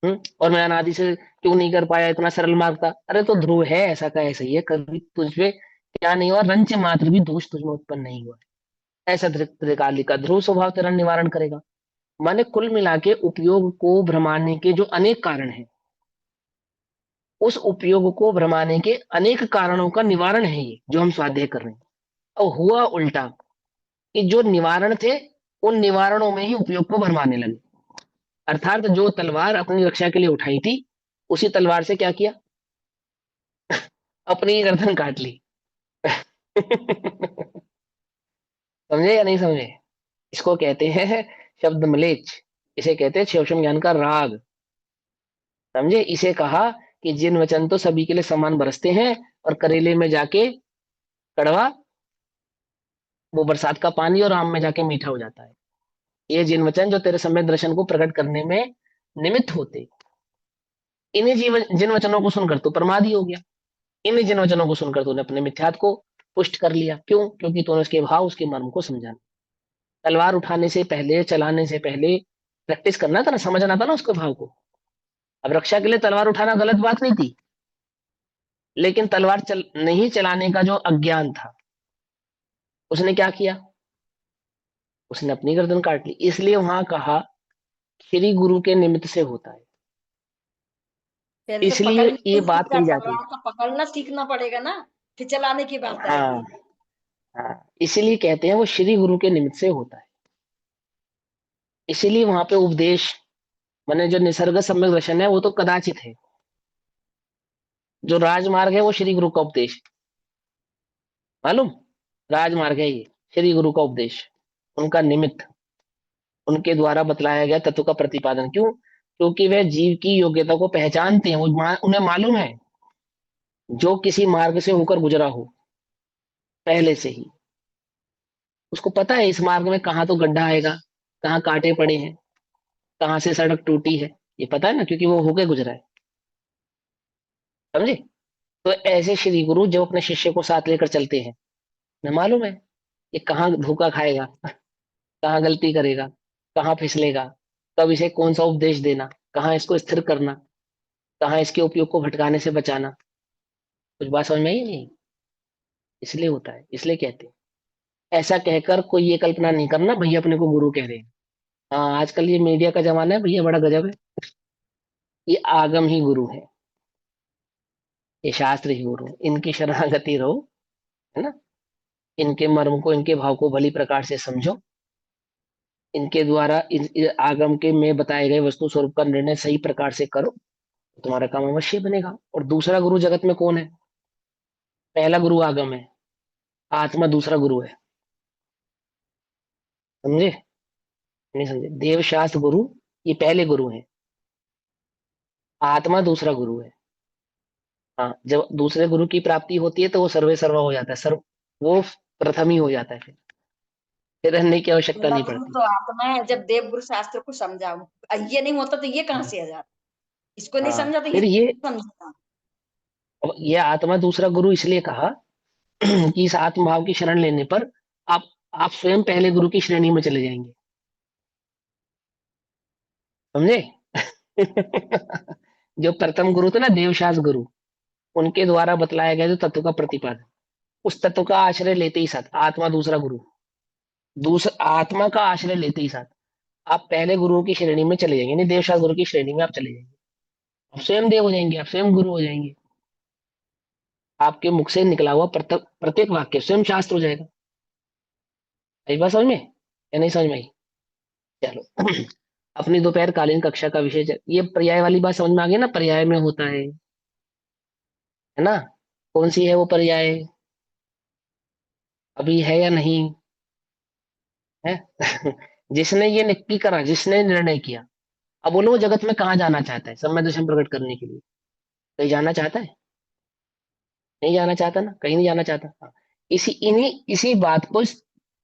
और मैं अनादि से क्यों नहीं कर पाया? इतना सरल मार्ग था। अरे तो ध्रुव है, ऐसा का ऐसा ही है, कभी तुझे क्या नहीं हुआ, रंच मात्र भी दोष तुझमें उत्पन्न नहीं हुआ। ऐसा त्रिकालिक का ध्रुव स्वभाव तेरा निवारण करेगा। माने कुल मिला के उपयोग को भ्रमाने के जो अनेक कारण हैं, उस उपयोग को भ्रमाने के अनेक कारणों का निवारण है ये जो हम स्वाध्याय कर रहे हैं। और हुआ उल्टा कि जो निवारण थे उन निवारणों में ही उपयोग को भरमाने लगे। अर्थात जो तलवार अपनी रक्षा के लिए उठाई थी उसी तलवार से क्या किया, अपनी ही गर्दन काट ली। समझे या नहीं समझे? इसको कहते हैं शब्द मलेच्छ, इसे कहते हैं शिवशम ज्ञान का राग। समझे? इसे कहा कि जिन वचन तो सभी के लिए समान बरसते हैं और करेले में जाके कड़वा, वो बरसात का पानी, और आम में जाके मीठा हो जाता है। ये जिन वचन जो तेरे सम्यक दर्शन को प्रकट करने में निमित्त होते, इन्हीं जीवन जिन वचनों को सुनकर तू प्रमादी हो गया। इन्हीं जिन वचनों को सुनकर तूने अपने मिथ्यात्व को पुष्ट कर लिया। क्यों? क्योंकि तूने उसके भाव, उसके मर्म को समझा। तलवार उठाने से पहले, चलाने से पहले प्रैक्टिस करना था ना, समझना था ना उसके भाव को। अब रक्षा के लिए तलवार उठाना गलत बात नहीं थी, लेकिन तलवार नहीं चलाने का जो अज्ञान था, उसने क्या किया, उसने अपनी गर्दन काट ली। इसलिए वहां कहा श्री गुरु के निमित्त से होता है। पहले तो इसलिए पकड़ना ये नहीं बात सीखा, कही जाती तलवार है। तो पकड़ना सीखना पड़ेगा ना, फिर चलाने की बात हाँ, आएगी। हाँ, इसीलिए कहते हैं वो श्री गुरु के निमित्त से होता है। इसीलिए वहां पे उपदेश, माने जो निसर्ग सम्यक दर्शन है वो तो कदाचित है, जो राजमार्ग है वो श्री गुरु का उपदेश। मालूम? राजमार्ग है ये, श्री गुरु का उपदेश, उनका निमित्त, उनके द्वारा बतलाया गया तत्व का प्रतिपादन। क्यों? क्योंकि वह जीव की योग्यता को पहचानते हैं। उन्हें मालूम है, जो किसी मार्ग से होकर गुजरा हो पहले से ही, उसको पता है इस मार्ग में कहाँ तो गड्ढा आएगा, कहाँ कांटे पड़े हैं, कहाँ से सड़क टूटी है। ये पता है ना, क्योंकि वो होके गुजरा है। समझे? तो ऐसे श्री गुरु जो अपने शिष्य को साथ लेकर चलते हैं, उन्हें मालूम है ये कहाँ धोखा खाएगा, कहाँ गलती करेगा, कहाँ फिसलेगा, कब इसे कौन सा उपदेश देना, कहाँ इसको स्थिर करना, कहाँ इसके उपयोग को भटकाने से बचाना। कुछ बात समझ में आई नहीं? इसलिए होता है, इसलिए कहते हैं। ऐसा कहकर कोई ये कल्पना नहीं करना भैया अपने को गुरु कह रहे हैं। हाँ, आजकल ये मीडिया का जमाना है भैया, बड़ा गजब है। ये आगम ही गुरु है, ये शास्त्र ही गुरु है, इनकी शरणागति रहो, है ना। इनके मर्म को, इनके भाव को भली प्रकार से समझो। इनके द्वारा आगम के में बताए गए वस्तु स्वरूप का निर्णय सही प्रकार से करो, तुम्हारा काम अवश्य बनेगा। और दूसरा गुरु जगत में कौन है? पहला गुरु आगम है, आत्मा दूसरा गुरु है। समझे? नहीं समझे? देव शास्त्र गुरु ये पहले गुरु हैं, आत्मा दूसरा गुरु है। हाँ, जब दूसरे गुरु की प्राप्ति होती है तो वो सर्वे सर्वा हो जाता है, सर्व, वो प्रथम ही हो जाता है। फिर रहने की आवश्यकता पहला नहीं गुरु पड़ती। तो आत्मा है, जब देव गुरु शास्त्र को समझाओ। ये नहीं होता तो ये कहाँ हाँ, से आ जाता, इसको नहीं हाँ, समझा तो ये फिर ये, समझता। अब ये आत्मा दूसरा गुरु इसलिए कहा कि इस आत्म भाव की शरण लेने पर आप आप स्वयं पहले गुरु की श्रेणी में चले जाएंगे। समझे? जो प्रथम गुरु थे ना, देवशास्त्र गुरु, उनके द्वारा बतलाया गया जो तत्व का प्रतिपादन, उस तत्व का आश्रय लेते ही साथ आत्मा दूसरा गुरु, दूसरा आत्मा का आश्रय लेते ही साथ आप पहले गुरुओं की श्रेणी में चले जाएंगे, नहीं देवशास्त्र गुरु की श्रेणी में आप चले जाएंगे। आप स्वयं देव हो जाएंगे, आप स्वयं गुरु हो जाएंगे। आपके मुख से निकला हुआ प्रत्येक प्रत्येक वाक्य स्वयं शास्त्र हो जाएगा। आई बात समझ में या नहीं समझ में आई? चलो। अपनी दोपहर कालीन कक्षा का विषय ये पर्याय वाली बात समझ में आ गई ना, पर्याय में होता है ना। कौन सी है वो पर्याय, अभी है या नहीं है? जिसने ये नक्की करा, जिसने निर्णय किया, अब बोलो वो जगत में कहाँ जाना चाहता है सम्यक दर्शन प्रकट करने के लिए? कहीं जाना चाहता है? नहीं जाना चाहता ना, कहीं नहीं जाना चाहता। हाँ, इसी बात को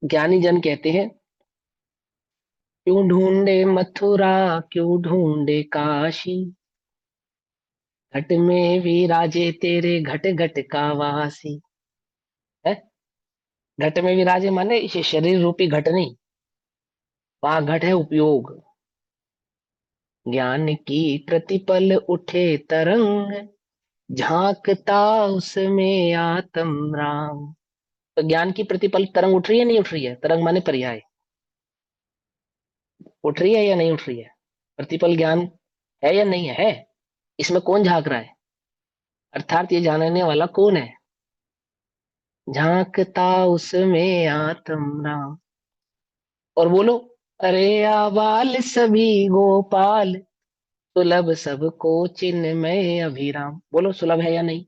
ज्ञानी जन कहते हैं, क्यों ढूंढे मथुरा, क्यों ढूंढे काशी, घट में विराजे तेरे घट घट का वासी। है, घट में विराजे माने इसे शरीर रूपी घट नहीं, वहां घट है उपयोग। ज्ञान की प्रतिपल उठे तरंग, झांकता उसमें आत्म राम। तो ज्ञान की प्रतिपल तरंग उठ रही है, नहीं उठ रही है? तरंग माने पर्याय, उठ रही है या नहीं उठ रही है? प्रतिपल ज्ञान है या नहीं है? इसमें कौन झांक रहा है? अर्थात ये जानने वाला कौन है? झांकता उसमें आत्म राम। और बोलो, अरे आबाल सभी गोपाल, सुलभ सबको चिन्मय अभिराम। बोलो सुलभ है या नहीं?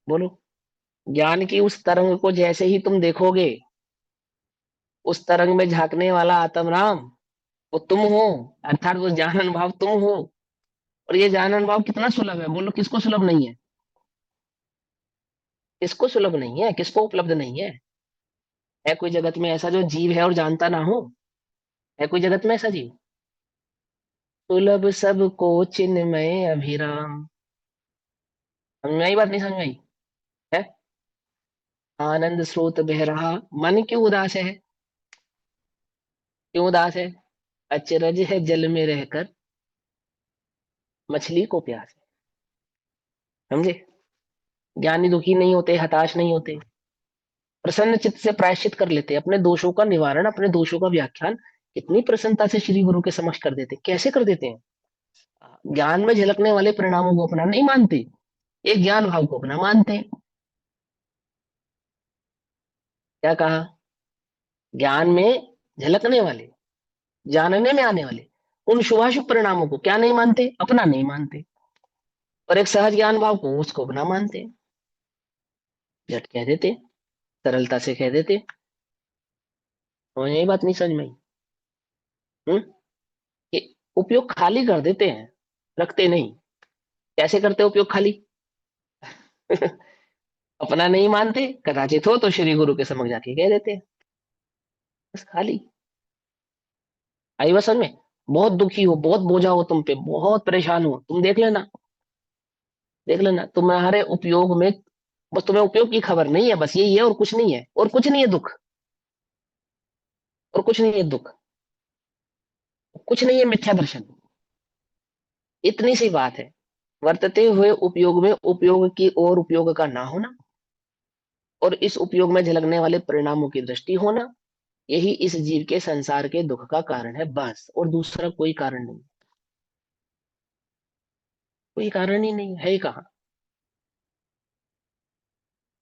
बोलो। ज्ञान की उस तरंग को जैसे ही तुम देखोगे, उस तरंग में झांकने वाला आत्म राम वो तुम हो। अर्थात वो जानन भाव तुम हो। और ये जानन भाव कितना सुलभ है? बोलो किसको सुलभ नहीं है? किसको सुलभ नहीं है? किसको उपलब्ध नहीं है? है कोई जगत में ऐसा जो जीव है और जानता ना हो? है कोई जगत में ऐसा जीव? सुलभ सबको चिन्मय अभिराम। समझ में आई बात? नहीं समझ में आई? है? आनंद स्रोत बह रहा, मन क्यों उदास है? क्यों उदास है? अचरज है जल में रहकर मछली को प्यास है। समझे? ज्ञानी दुखी नहीं होते, हताश नहीं होते, प्रसन्न चित्त से प्रायश्चित कर लेते, अपने दोषों का निवारण, अपने दोषों का व्याख्यान कितनी प्रसन्नता से श्री गुरु के समक्ष कर देते। कैसे कर देते हैं? ज्ञान में झलकने वाले परिणामों को अपना नहीं मानते, एक ज्ञान भाव को अपना मानते हैं। क्या कहा? ज्ञान में झलकने वाले, जानने में आने वाले उन शुभाशुभ परिणामों को क्या नहीं मानते? अपना नहीं मानते। और एक सहज ज्ञान भाव को उसको अपना मानते। झट कह देते, सरलता से कह देते। समझ में? ये बात नहीं समझ में आई? हम्म? कि उपयोग खाली कर देते हैं, रखते नहीं। कैसे करते उपयोग खाली? अपना नहीं मानते, कदाचित हो तो श्री गुरु के समक्ष जाके कह देते हैं, बस खाली। आई बात समझ में? बहुत दुखी हो, बहुत बोझा हो तुम पे, बहुत परेशान हो, तुम देख लेना, देख लेना तुम्हारे उपयोग में, बस तुम्हें उपयोग की खबर नहीं है, बस यही है और कुछ नहीं है, और कुछ नहीं है दुख, और कुछ नहीं है दुख, कुछ नहीं है मिथ्या दर्शन। इतनी सी बात है। वर्तते हुए उपयोग में उपयोग की और उपयोग का ना होना, और इस उपयोग में झलकने वाले परिणामों की दृष्टि होना, यही इस जीव के संसार के दुख का कारण है, बस। और दूसरा कोई कारण नहीं, कोई कारण ही नहीं है। कहाँ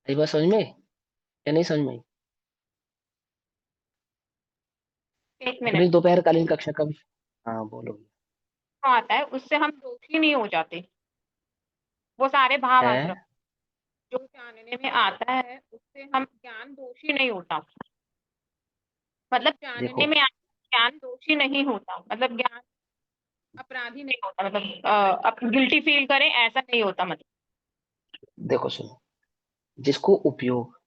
है? बस समझ में या नहीं समझ में? एक अपनी मिनट। दोपहरकालीन कक्षा का भी। हाँ बोलो। आता है उससे हम दोषी नहीं हो जाते, वो सारे भाव आश्रम है? जो जानने में आता है उससे हम ज्ञान दोषी नहीं होता। मतलब जानने देखो, में ज्ञान दोषी नहीं होता, मतलब ज्ञान अपराधी नहीं होता, मतलब गिल्टी फील करें ऐसा नहीं होता मतलब। देखो सुनो, जिसको उपयोग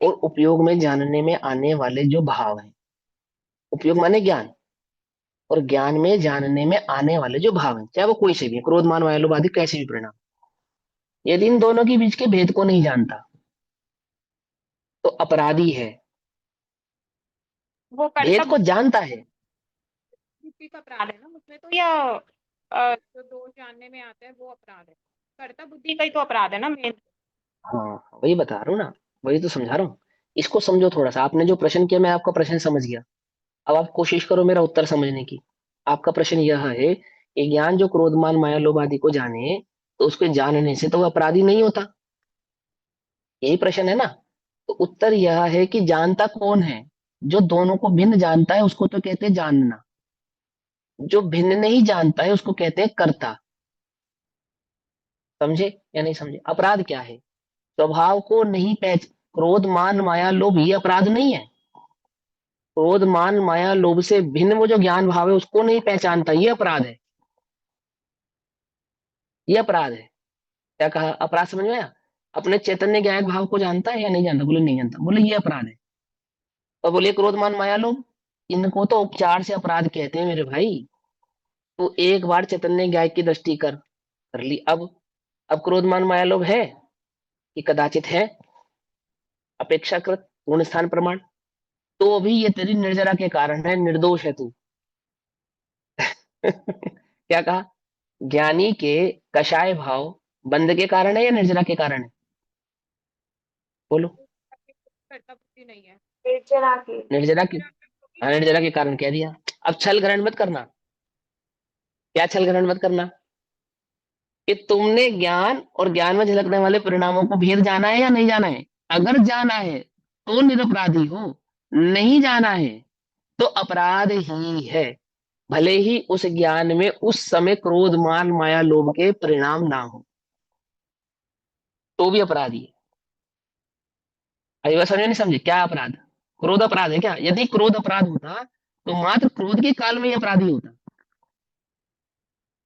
और उपयोग में जानने में आने वाले जो भाव हैं, उपयोग माने ज्ञान, और ज्ञान में जानने में आने वाले जो भाव हैं, चाहे वो कोई से भी है, क्रोध मान वायलोभ आदि कैसे भी परिणाम, यदि इन दोनों के बीच के भेद को नहीं जानता तो अपराधी है। वो कर्ता भेद को जानता है। बुद्धि का अपराध है ना उसमें तो, या जो दोष जानने में आता है वो अपराध है। कर्ता बुद्धि का ही तो अपराध है ना मेन। हाँ वही बता रहा हूँ ना, वही तो समझा रहा हूँ। इसको समझो थोड़ा सा। आपने जो प्रश्न किया, मैं आपका प्रश्न समझ गया। अब आप कोशिश करो मेरा उत्तर समझने की। आपका प्रश्न यह है कि ज्ञान जो क्रोध मान माया लोभ आदि को जाने, तो उसके जानने से तो वह अपराधी नहीं होता, यही प्रश्न है ना? तो उत्तर यह है कि जानता कौन है? जो दोनों को भिन्न जानता है उसको तो कहते हैं जानना, जो भिन्न नहीं जानता है उसको कहते हैं कर्ता। समझे या नहीं समझे? अपराध क्या है? स्वभाव को नहीं पहच, क्रोध मान माया लोभ ये अपराध नहीं है। क्रोध मान माया लोभ से भिन्न वो जो ज्ञान भाव है उसको नहीं पहचानता, ये अपराध है, ये अपराध है। क्या कहा? अपराध समझ में आया? अपने चैतन्य ज्ञान भाव को जानता है या नहीं जानता? बोले नहीं जानता, बोले ये अपराध है। और बोले क्रोध मान माया लोभ, इनको तो उपचार से अपराध कहते हैं मेरे भाई। तो एक बार चैतन्य ज्ञान की दृष्टि कर ली। अब क्रोध मान माया लोभ है कि कदाचित है, अपेक्षाकृत गुण स्थान प्रमाण, तो भी ये तेरी निर्जरा के कारण है, निर्दोष है तू। क्या कहा? ज्ञानी के कषाय भाव बंध के कारण है या निर्जरा के कारण है? बोलो। कर्ता बुद्धि नहीं है। निर्जरा के। निर्जरा की, हाँ निर्जरा के कारण कह दिया। अब छल ग्रहण मत करना। क्या छल ग्रहण मत करना? कि तुमने ज्ञान और ज्ञान में झलकने वाले परिणामों को भेद जाना है या नहीं जाना है। अगर जाना है तो निरपराधी हो, नहीं जाना है तो अपराध ही है, भले ही उस ज्ञान में उस समय क्रोध मान माया लोभ के परिणाम ना हो, तो भी अपराधी है। अभी बात समझे नहीं समझे, क्या अपराध? क्रोध अपराध है क्या? यदि क्रोध अपराध होता तो मात्र क्रोध के काल में ही अपराधी होता,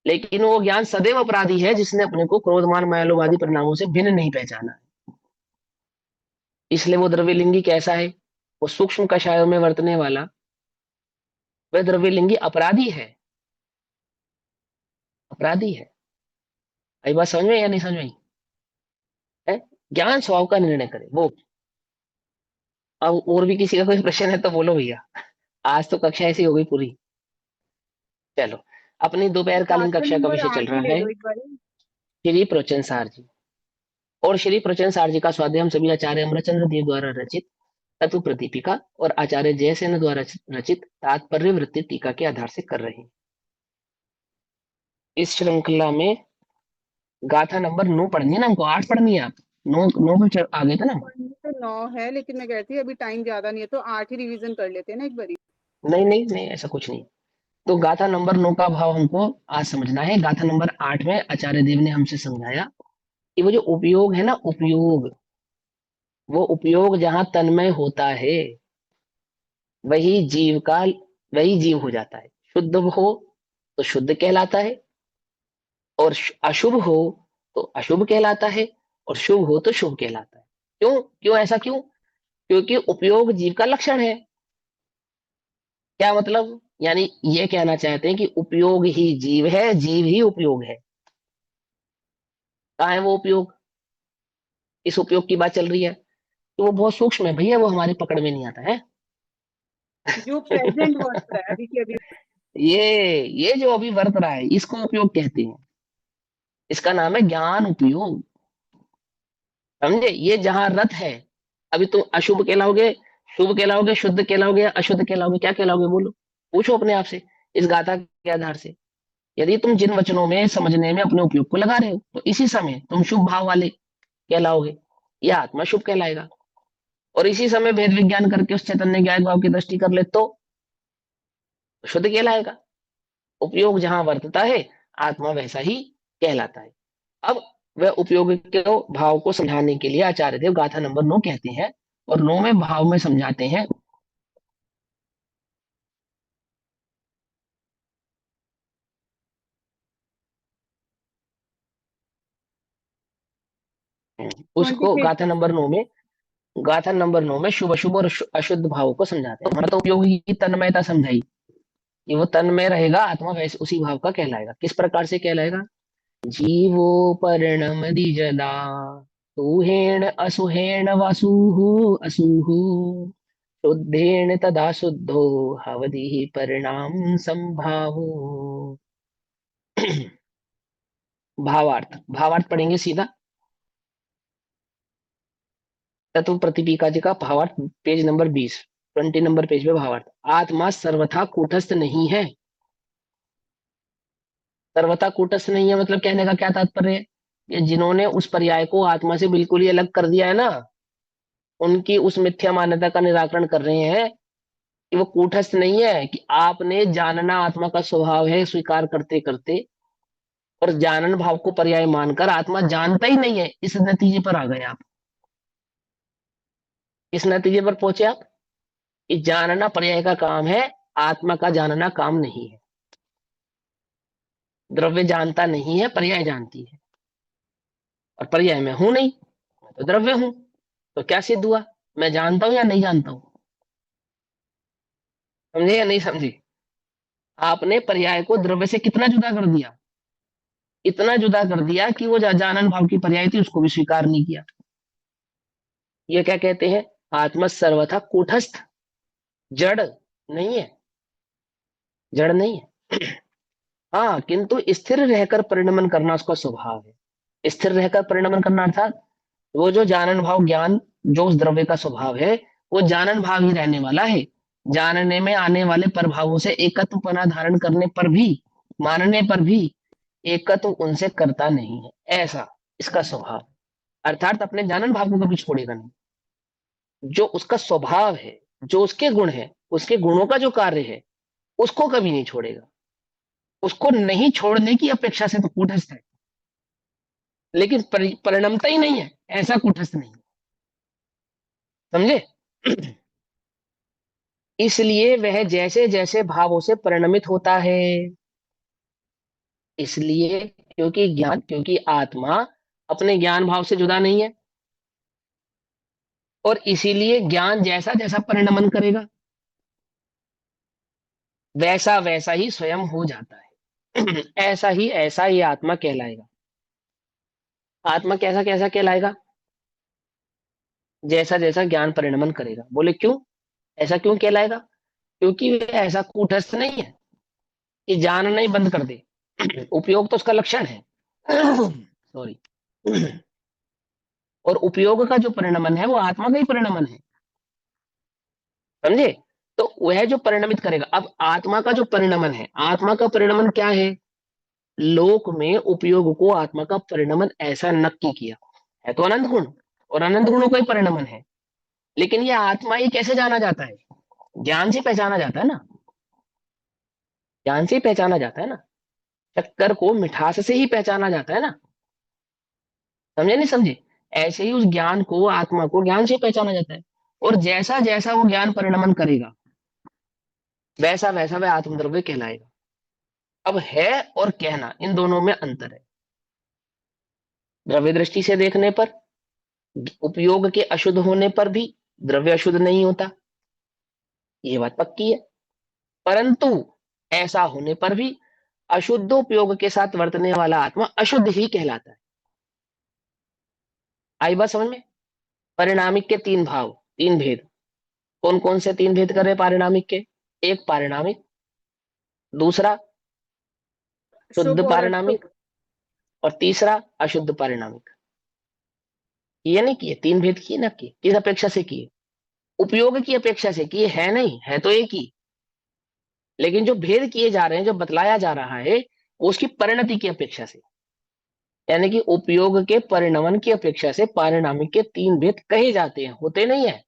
लेकिन वो ज्ञान सदैव अपराधी है जिसने अपने को क्रोध मान माया लोभ आदि परिणामों से भिन्न नहीं पहचाना है। इसलिए वो द्रव्यलिंगी कैसा है? वो सूक्ष्म कषायों में वर्तने वाला वह द्रव्यलिंगी अपराधी है, अपराधी है। अभी बात समझ में या नहीं समझ में आई? है? ज्ञान स्वभाव का निर्णय करे वो। अब और भी किसी का कोई प्रश्न है तो बोलो भैया, आज तो कक्षा ऐसी हो गई पूरी। चलो, अपनी दोपहरकालीन पांचवा कक्षा का नंबर विषय चल 8 ही रहा ले है लो एक बार। श्री प्रवचन सार जी। और श्री प्रवचन सार जी का स्वाध्याय हम सभी आचार्य अमरचंद्र देव द्वारा रचित तत्व प्रदीपिका और आचार्य जयसेन द्वारा रचित तात्पर्य वृत्ति टीका के आधार से कर रहे हैं। इस श्रृंखला में गाथा नंबर 9 पढ़नी है ना हमको, 8 पढ़नी है। आप 9 पे आ गए थे ना? पढ़नी तो 9 है, लेकिन मैं कहती अभी टाइम ज्यादा नहीं है तो 8 ही रिवीजन कर लेते हैं ना एक बारी। नहीं नहीं नहीं, ऐसा कुछ नहीं। तो गाथा नंबर 9 का भाव हमको आज समझना है। गाथा नंबर 8 में आचार्य देव ने हमसे समझाया कि वो जो उपयोग है ना, उपयोग, वो उपयोग जहां तन्मय होता है वही जीव का, वही जीव हो जाता है। शुद्ध हो तो शुद्ध कहलाता है, और अशुभ हो तो अशुभ कहलाता है, और शुभ हो तो शुभ कहलाता है। क्यों क्यों ऐसा क्यों? क्योंकि उपयोग जीव का लक्षण है। क्या मतलब? यानी ये कहना चाहते हैं कि उपयोग ही जीव है, जीव ही उपयोग है। कहाँ है वो उपयोग? इस उपयोग की बात चल रही है, तो वो बहुत सूक्ष्म है भैया, वो हमारी पकड़ में नहीं आता है। जो प्रेजेंट वर्ड पर है अभी के अभी। ये जो अभी वर्त रहा है इसको उपयोग कहते हैं। इसका नाम है ज्ञान उपयोग। समझे? ये जहां रथ है, अभी तुम अशुभ कहलाओगे, शुभ कहलाओगे, शुद्ध कहलाओगे, अशुद्ध कहलाओगे, क्या कहलाओगे बोलो? पूछो अपने आप से इस गाथा के आधार से। यदि तुम जिन वचनों में समझने में अपने उपयोग को लगा रहे हो तो इसी समय तुम शुभ भाव वाले कहलाओगे, या आत्मा शुभ कहलाएगा। और इसी समय भेद विज्ञान करके उस चैतन्य ज्ञान भाव की दृष्टि कर ले तो शुद्ध कहलाएगा। उपयोग जहां वर्तता है आत्मा वैसा ही कहलाता है। अब वह उपयोग के भाव को समझाने के लिए आचार्य देव गाथा नंबर 9 कहते हैं, और 9 में भाव में समझाते हैं। उसको 25 गाथा नंबर 9 में शुभ अशुभ और अशुद्ध भाव को समझाते हैं। हमारा तो उपयोग ही तन्मयता समझाई कि वो तन्मय रहेगा, आत्मा वैसे उसी भाव का कहलाएगा। किस प्रकार से कहलाएगा? जीवो परिणमति जदा सुहेण असुहेण वासुः असुः शुद्धेन तदा शुद्धो हवदिः परिणाम संभावो। भावार्थ, भावार्थ पढ़ेंगे सीधा। तत्व प्रतिपीका जी का भावार्थ, पेज नंबर 20, 20 नंबर पेज पे भावार्थ। आत्मा सर्वथा कूटस्थ नहीं है। सर्वथा कूटस्थ नहीं है मतलब कहने का क्या तात्पर्य है? कि जिन्होंने उस पर्याय को आत्मा से बिल्कुल ही अलग कर दिया है ना, उनकी उस मिथ्या मान्यता का निराकरण कर रहे हैं कि वो कूटस्थ नहीं है, कि आपने जानना आत्मा का स्वभाव है स्वीकार करते करते, और जानन भाव को पर्याय मानकर आत्मा जानता ही नहीं है, इस नतीजे पर आ गए आप। इस नतीजे पर पहुंचे आप कि जानना पर्याय का काम है, आत्मा का जानना काम नहीं है। द्रव्य जानता नहीं है, पर्याय जानती है, और पर्याय में हूं नहीं, मैं तो द्रव्य हूं। तो क्या सिद्ध हुआ? मैं जानता हूं या नहीं जानता हूं? समझे या नहीं समझे? आपने पर्याय को द्रव्य से कितना जुदा कर दिया? इतना जुदा कर दिया कि वो जानन भाव की पर्याय थी उसको भी स्वीकार नहीं किया। ये क्या कहते हैं? आत्मा सर्वथा कूटस्थ, जड़ नहीं है, जड़ नहीं है। हाँ, किंतु स्थिर रहकर परिणमन करना उसका स्वभाव है। स्थिर रहकर परिणमन करना अर्थात वो जो जानन भाव ज्ञान, जो उस द्रव्य का स्वभाव है, वो जानन भाव ही रहने वाला है। जानने में आने वाले प्रभावों से एकत्वपना धारण करने पर भी, मानने पर भी एकत्व उनसे करता नहीं है, ऐसा इसका स्वभाव। अर्थात अपने जानन भाव को कभी छोड़ेगा नहीं। जो उसका स्वभाव है, जो उसके गुण है, उसके गुणों का जो कार्य है, उसको कभी नहीं छोड़ेगा। उसको नहीं छोड़ने की अपेक्षा से तो कूटस्थ है, लेकिन परिणमता ही नहीं है, ऐसा कूटस्थ नहीं है। समझे? इसलिए वह जैसे जैसे भावों से परिणमित होता है, इसलिए क्योंकि आत्मा अपने ज्ञान भाव से जुदा नहीं है, और इसीलिए ज्ञान जैसा जैसा परिणमन करेगा वैसा वैसा ही स्वयं हो जाता है। ऐसा ही आत्मा कहलाएगा। आत्मा कैसा कैसा कहलाएगा? जैसा जैसा ज्ञान परिणमन करेगा। बोले क्यों? ऐसा क्यों कहलाएगा? क्योंकि वह ऐसा कूटस्थ नहीं है कि जानना ही बंद कर दे। उपयोग तो उसका लक्षण है। सॉरी। और उपयोग का जो परिणमन है वो आत्मा का ही परिणमन है। समझे? तो वह जो परिणमित करेगा, अब आत्मा का जो परिणमन है, आत्मा का परिणमन क्या है? लोक में उपयोग को आत्मा का परिणमन ऐसा नक्की किया है, तो अनंत गुण, और अनंत गुणों का ही परिणमन है। लेकिन ये आत्मा ये कैसे जाना जाता है? ज्ञान से पहचाना जाता है ना, ज्ञान से ही पहचाना जाता है ना। शक्कर को मिठास से ही पहचाना जाता है ना। समझे नहीं समझे? ऐसे ही उस ज्ञान को, आत्मा को ज्ञान से पहचाना जाता है, और जैसा जैसा वो ज्ञान परिणमन करेगा वैसा वैसा वह आत्मद्रव्य कहलाएगा। अब है और कहना, इन दोनों में अंतर है। द्रव्य दृष्टि से देखने पर उपयोग के अशुद्ध होने पर भी द्रव्य अशुद्ध नहीं होता, ये बात पक्की है। परंतु ऐसा होने पर भी अशुद्ध उपयोग के साथ वर्तने वाला आत्मा अशुद्ध ही कहलाता है। आई बात समझ में? परिणामिक के तीन भाव, तीन भेद। कौन कौन से तीन भेद कर रहे पारिणामिक के? एक पारिणामिक, दूसरा शुद्ध शुभ और पारिणामिक, अशुभ। और तीसरा अशुद्ध पारिणामिक। किए नहीं किए? तीन भेद किए ना? किए किस अपेक्षा से किए? उपयोग की अपेक्षा से किए, है नहीं, है तो एक ही। लेकिन जो भेद किए जा रहे हैं, जो बतलाया जा रहा है, वो उसकी परिणति की अपेक्षा से, यानी कि उपयोग के परिणमन की अपेक्षा से पारिणामिक के तीन भेद कहे जाते हैं। होते नहीं है,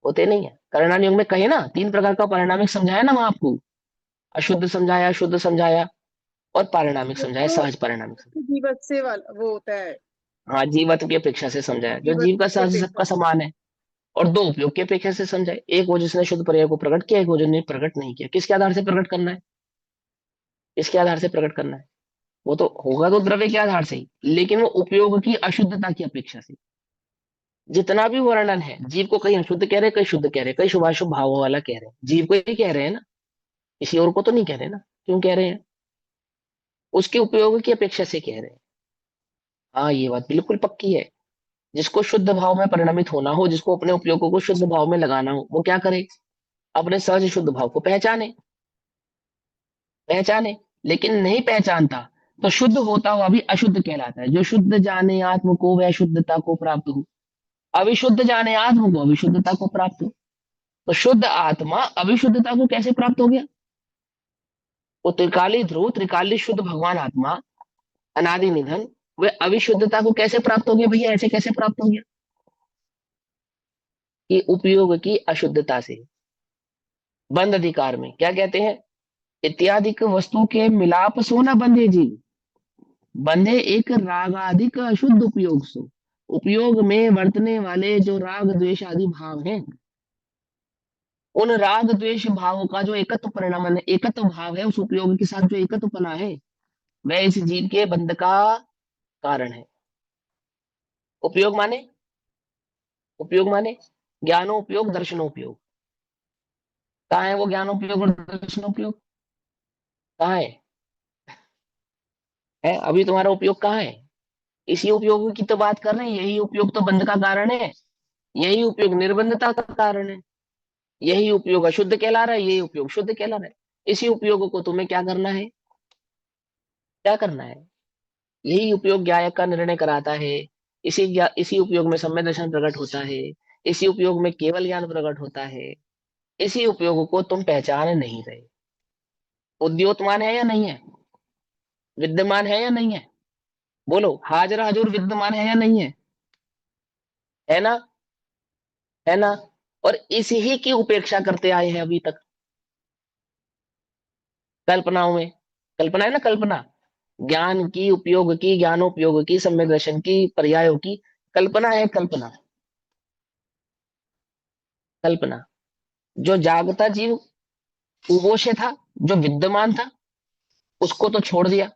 होते नहीं है। परिणाम योग में कहे ना, तीन प्रकार का पारिणामिक समझाया ना वहां आपको। अशुद्ध समझाया, शुद्ध समझाया, और पारिणामिक वो समझाया, तो सहज पारिणामिक समझाया। जीवत से वाला वो होता है। हाँ, जीवत्व की अपेक्षा से समझाया, जो जीवत जीव का की सहज अपेक्षा सबका से। समान है। और दो उपयोग की अपेक्षा से समझाए, एक वो जिसने शुद्ध पर्याय को प्रकट किया, एक वो जिसने प्रकट नहीं किया। किसके आधार से प्रकट करना है? किसके आधार से प्रकट करना है? वो तो होगा तो द्रव्य के आधार से ही, लेकिन वो उपयोग की अशुद्धता की अपेक्षा से। जितना भी वर्णन है, जीव को कहीं अशुद्ध कह रहे हैं, कहीं शुद्ध कह रहे हैं, कहीं शुभाशुभ भावों वाला कह रहे हैं, जीव को ही कह रहे हैं ना, किसी और को तो नहीं कह रहे ना। क्यों कह रहे हैं? उसके उपयोग की अपेक्षा से कह रहे हैं। हाँ, ये बात बिल्कुल पक्की है। जिसको शुद्ध भाव में परिणमित होना हो, जिसको अपने उपयोगों को शुद्ध भाव में लगाना हो, वो क्या करे? अपने सहज शुद्ध भाव को पहचाने, पहचाने। लेकिन नहीं पहचानता तो शुद्ध होता हुआ भी अशुद्ध कहलाता है। जो शुद्ध जाने आत्म को वह शुद्धता को प्राप्त हो, अविशुद्ध जाने आत्म को अविशुद्धता को प्राप्त हो। तो शुद्ध आत्मा अविशुद्धता को कैसे प्राप्त हो गया? वो त्रिकाली ध्रुव, त्रिकाली शुद्ध भगवान आत्मा, अनादि निधन, वे अविशुद्धता को कैसे प्राप्त हो गया भैया? ऐसे कैसे प्राप्त हो गया? कि उपयोग की अशुद्धता से। बंध अधिकार में क्या कहते हैं? इत्यादि वस्तु के मिलाप सो न बंधे जी, बंधे एक रागाधिक अशुद्ध उपयोग सो। उपयोग में वर्तने वाले जो राग द्वेष आदि भाव हैं, उन राग द्वेष भावों का जो एकत्व परिणाम है, एकत्व भाव है, उस उपयोग के साथ जो एकत्वपना है, वह इस जीव के बंध का कारण है। उपयोग माने, उपयोग माने ज्ञानो उपयोग, दर्शनो उपयोग। कहाँ है वो ज्ञानोपयोग और दर्शनोपयोग? कहाँ है अभी तुम्हारा उपयोग कहाँ है? इसी उपयोग की तो बात कर रहे हैं। यही उपयोग तो बंध का कारण है, यही उपयोग निर्बंधता का कारण है। यही उपयोग अशुद्ध कहला रहा है, यही उपयोग शुद्ध कहला रहा है। इसी उपयोग को तुम्हें क्या करना है? क्या करना है? यही उपयोग ज्ञायक का निर्णय कराता है। इसी उपयोग में सम्यक दर्शन प्रकट होता है। इसी उपयोग में केवल ज्ञान प्रकट होता है। इसी उपयोग को तुम पहचान नहीं रहे। उद्योतमान है या नहीं है? विद्यमान है या नहीं है? बोलो, हाजिर हजूर विद्यमान है या नहीं है ना? है ना? और इसी ही की उपेक्षा करते आए हैं अभी तक, कल्पनाओं में। कल्पना है ना, कल्पना, ज्ञान की, उपयोग की, ज्ञानोपयोग की, सम्यक दर्शन की, पर्यायों की, कल्पना है, कल्पना। कल्पना। जो जागता जीव उबोश था, जो विद्यमान था, उसको तो छोड़ दिया,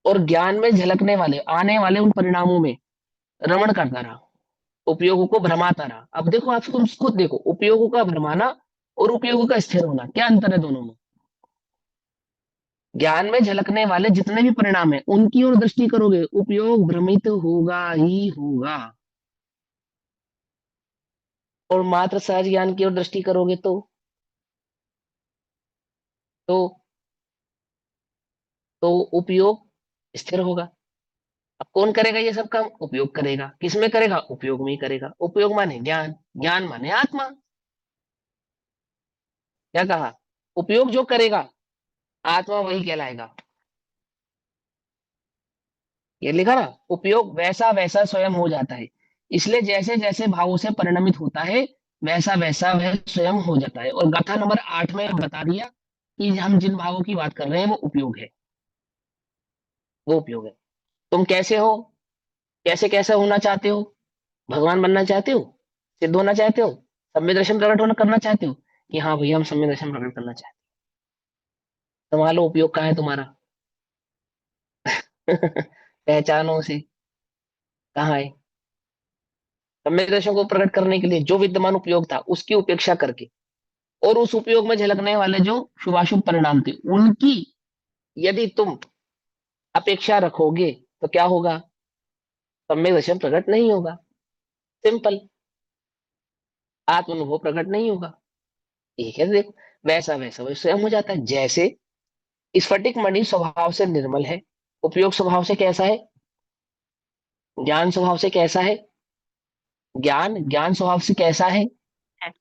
और ज्ञान में झलकने वाले, आने वाले उन परिणामों में रमण करता रहा, उपयोगों को भ्रमाता रहा। अब देखो, आप तुम खुद देखो, उपयोगों का भ्रमाना और उपयोगों का स्थिर होना, क्या अंतर है दोनों में? ज्ञान में झलकने वाले जितने भी परिणाम है, उनकी ओर दृष्टि करोगे, उपयोग भ्रमित होगा ही होगा। और मात्र सहज ज्ञान की ओर दृष्टि करोगे तो तो उपयोग स्थिर होगा। अब कौन करेगा ये सब काम? उपयोग करेगा। किसमें करेगा? उपयोग में ही करेगा। उपयोग माने ज्ञान, ज्ञान माने आत्मा। क्या कहा? उपयोग जो करेगा, आत्मा वही कहलाएगा। ये लिखा ना, उपयोग वैसा वैसा स्वयं हो जाता है। इसलिए जैसे जैसे भावों से परिणमित होता है, वैसा वैसा वह स्वयं हो जाता है। और गाथा नंबर 8 में बता दिया कि हम जिन भावों की बात कर रहे हैं वो उपयोग है, वो उपयोग है। तुम कैसे हो, कैसे कैसे होना चाहते हो? भगवान बनना चाहते हो? सिद्ध होना चाहते हो? सम्य दर्शन प्रकट होना करना चाहते हो कि हाँ भैया हम सम्य दर्शन प्रकट करना चाहते हैं? संभालो, उपयोग कहाँ है तुम्हारा? पहचानो उसे, कहाँ है? सम्य दर्शन को प्रकट करने के लिए जो विद्यमान उपयोग था उसकी उपेक्षा करके, और उस उपयोग में झलकने वाले जो शुभाशुभ परिणाम थे उनकी यदि तुम अपेक्षा रखोगे, तो क्या होगा? सम्यक दर्शन प्रकट नहीं होगा। सिंपल। आत्म अनुभव प्रकट नहीं होगा। ठीक है, देखो, वैसा वैसा वही स्वयं हो जाता है। जैसे स्फटिक मणि स्वभाव से निर्मल है, उपयोग स्वभाव से कैसा है? ज्ञान स्वभाव से कैसा है? ज्ञान ज्ञान स्वभाव से कैसा है? है,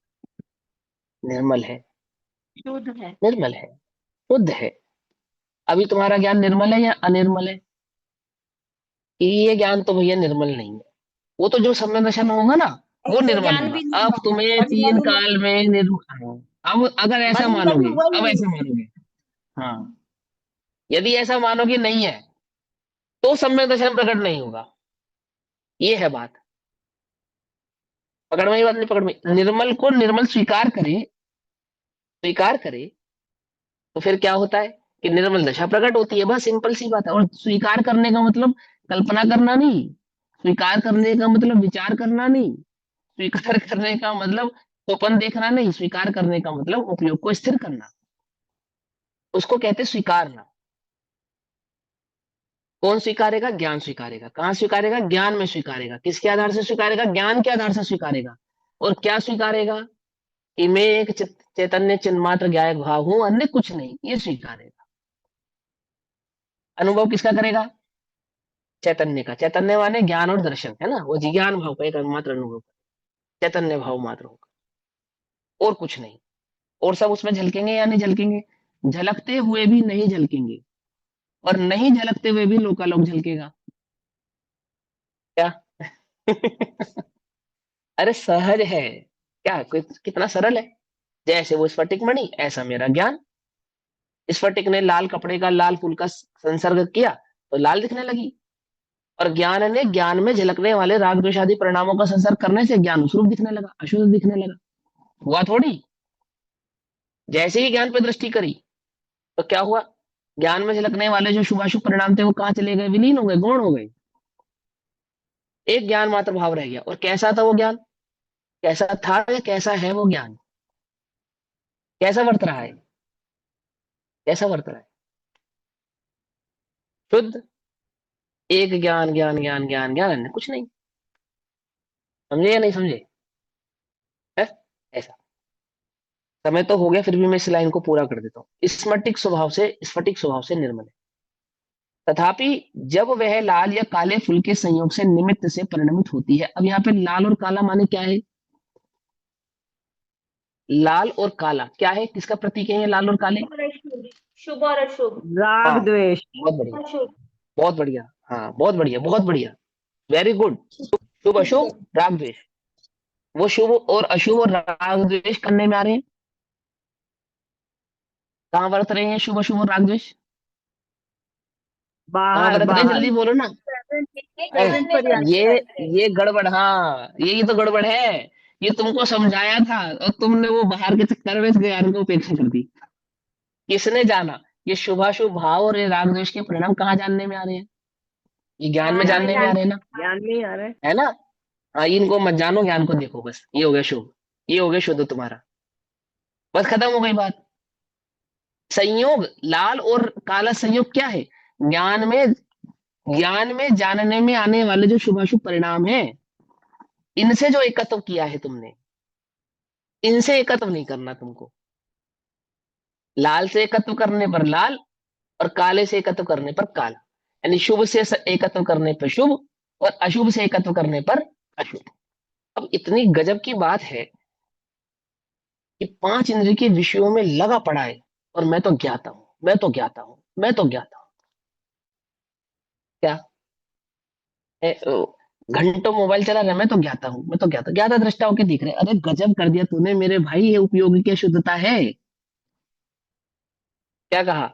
निर्मल है। शुद्ध है। निर्मल है, शुद्ध है। अभी तुम्हारा ज्ञान निर्मल है या अनिर्मल है? कि ये ज्ञान तो भैया निर्मल नहीं है। वो तो जो समय दशा में होगा ना, वो ये निर्मल ज्ञान होगा। भी अब तुम्हें तीन निर्मल काल में निर्मल, अब अगर ऐसा मनी का भी मानोगे, हुआ ही अब नहीं। ऐसा मानोगे, हाँ, यदि ऐसा मानोगे नहीं है, तो सम्यक दर्शन प्रकट नहीं होगा। ये है बात। पकड़ में, ये बात नहीं पकड़ में? निर्मल को निर्मल स्वीकार करे, स्वीकार करे, तो फिर क्या होता है कि निर्मल दशा प्रकट होती है। बस सिंपल सी बात है। और स्वीकार करने का मतलब कल्पना करना नहीं, स्वीकार करने का मतलब विचार करना नहीं, स्वीकार करने का मतलब स्वप्न देखना नहीं, स्वीकार करने का मतलब उपयोग को स्थिर करना, उसको कहते हैं स्वीकारना। कौन स्वीकारेगा? ज्ञान स्वीकारेगा। कहाँ स्वीकारेगा? ज्ञान में स्वीकारेगा। किसके आधार से स्वीकारेगा? ज्ञान के आधार से स्वीकारेगा। और क्या स्वीकारेगा? कि मैं एक चैतन्य चिन्मात्र ज्ञायक भाव हूं, अन्य कुछ नहीं, ये स्वीकारेगा। अनुभव किसका करेगा? चैतन्य का। चैतन्य माने ज्ञान और दर्शन, है ना? वो ज्ञान भाव का एक मात्र अनुभव, चैतन्य भाव मात्र होगा, और कुछ नहीं। और सब उसमें झलकेंगे या नहीं झलकेंगे? झलकते हुए भी नहीं झलकेंगे, और नहीं झलकते हुए भी लोकालोक झलकेगा। क्या? अरे सहज है, क्या कोई कितना सरल है। जैसे वो स्फटिक मणि, ऐसा मेरा ज्ञान। स्फटिक ने लाल कपड़े का, लाल फूल का संसर्ग किया तो लाल दिखने लगी, और ज्ञान ने ज्ञान में झलकने वाले राग द्वेष आदि परिणामों का संसर्ग करने से ज्ञान स्वरूप दिखने लगा, अशुद्ध दिखने लगा। हुआ थोड़ी। जैसे ही ज्ञान पे दृष्टि करी, तो क्या हुआ? ज्ञान में झलकने वाले जो शुभाशुभ परिणाम थे वो कहाँ चले गए? विलीन हो गए, गौण हो गए। एक ज्ञान मात्र भाव रह गया। और कैसा था वो ज्ञान? कैसा था या कैसा है वो ज्ञान? कैसा वर्त रहा है? कैसा वर्त रहा है? शुद्ध। एक ज्ञान, ज्ञान ज्ञान ज्ञान ज्ञान, अन्य कुछ नहीं। समझे या नहीं समझे? है ऐसा। समय तो हो गया, फिर भी मैं इस लाइन को पूरा कर देता हूँ। स्फटिक स्वभाव से, स्फटिक स्वभाव से निर्मल है, तथापि जब वह लाल या काले फूल के संयोग से निमित्त से परिणमित होती है। अब यहाँ पे लाल और काला माने क्या है? लाल और काला क्या है? किसका प्रतीक है ये लाल और काले? शुभ और अशुभ। हाँ राग द्वेष। बहुत बढ़िया, अशुभ। बहुत बढ़िया। हाँ बहुत बढ़िया, बहुत बढ़िया, वेरी गुड। शुभ ठीक है। अशुभ राग द्वेष, वो शुभ और अशुभ और राग द्वेष करने में आ रहे हैं। कहाँ बरत रहे हैं शुभ अशुभ और राग द्वेष? कहाँ बाहर बरत रहे हैं, बाहर। जल्दी बोलो ना। एक अरे प्रेजेंट करने पर पर्याय। ये नहीं करते। ये गड़बड़, हाँ यही तो गड़बड़ है। ये तुमको समझाया था और तुमने वो बाहर के चक्कर में इस ज्ञान को उपेक्षा कर दी। किसने जाना? ये शुभाशुभ भाव और ये राग द्वेष के परिणाम कहाँ जानने में आ रहे हैं? ये ज्ञान में ज्ञान में जानने में आ जान। रहे हैं ना, ज्ञान नहीं आ रहा है। है ना? हाँ इनको मत जानो, ज्ञान को देखो बस, ये हो गया शुभ, ये हो गया शुद्ध तुम्हारा, बस खत्म हो गई बात। संयोग, लाल और काला संयोग क्या है? ज्ञान में, ज्ञान में जानने में आने वाले जो शुभाशुभ परिणाम है, इनसे जो एकत्व किया है तुमने, इनसे एकत्व नहीं करना तुमको। लाल से एकत्व करने पर लाल, और काले से एकत्व करने पर काला, यानी शुभ से एकत्व करने पर शुभ और अशुभ से एकत्व करने पर अशुभ। अब इतनी गजब की बात है कि पांच इंद्रिय के विषयों में लगा पड़ा है, और मैं तो ज्ञाता हूं, मैं तो ज्ञाता हूं, मैं तो ज्ञाता हूं। क्या है? घंटों मोबाइल चला रहा है, मैं तो ज्ञाता हूं, मैं तो ज्ञाता, ज्ञाता दृष्टा होके दिख रहे हैं। अरे गजब कर दिया तूने मेरे भाई, ये उपयोगी की शुद्धता है। क्या कहा?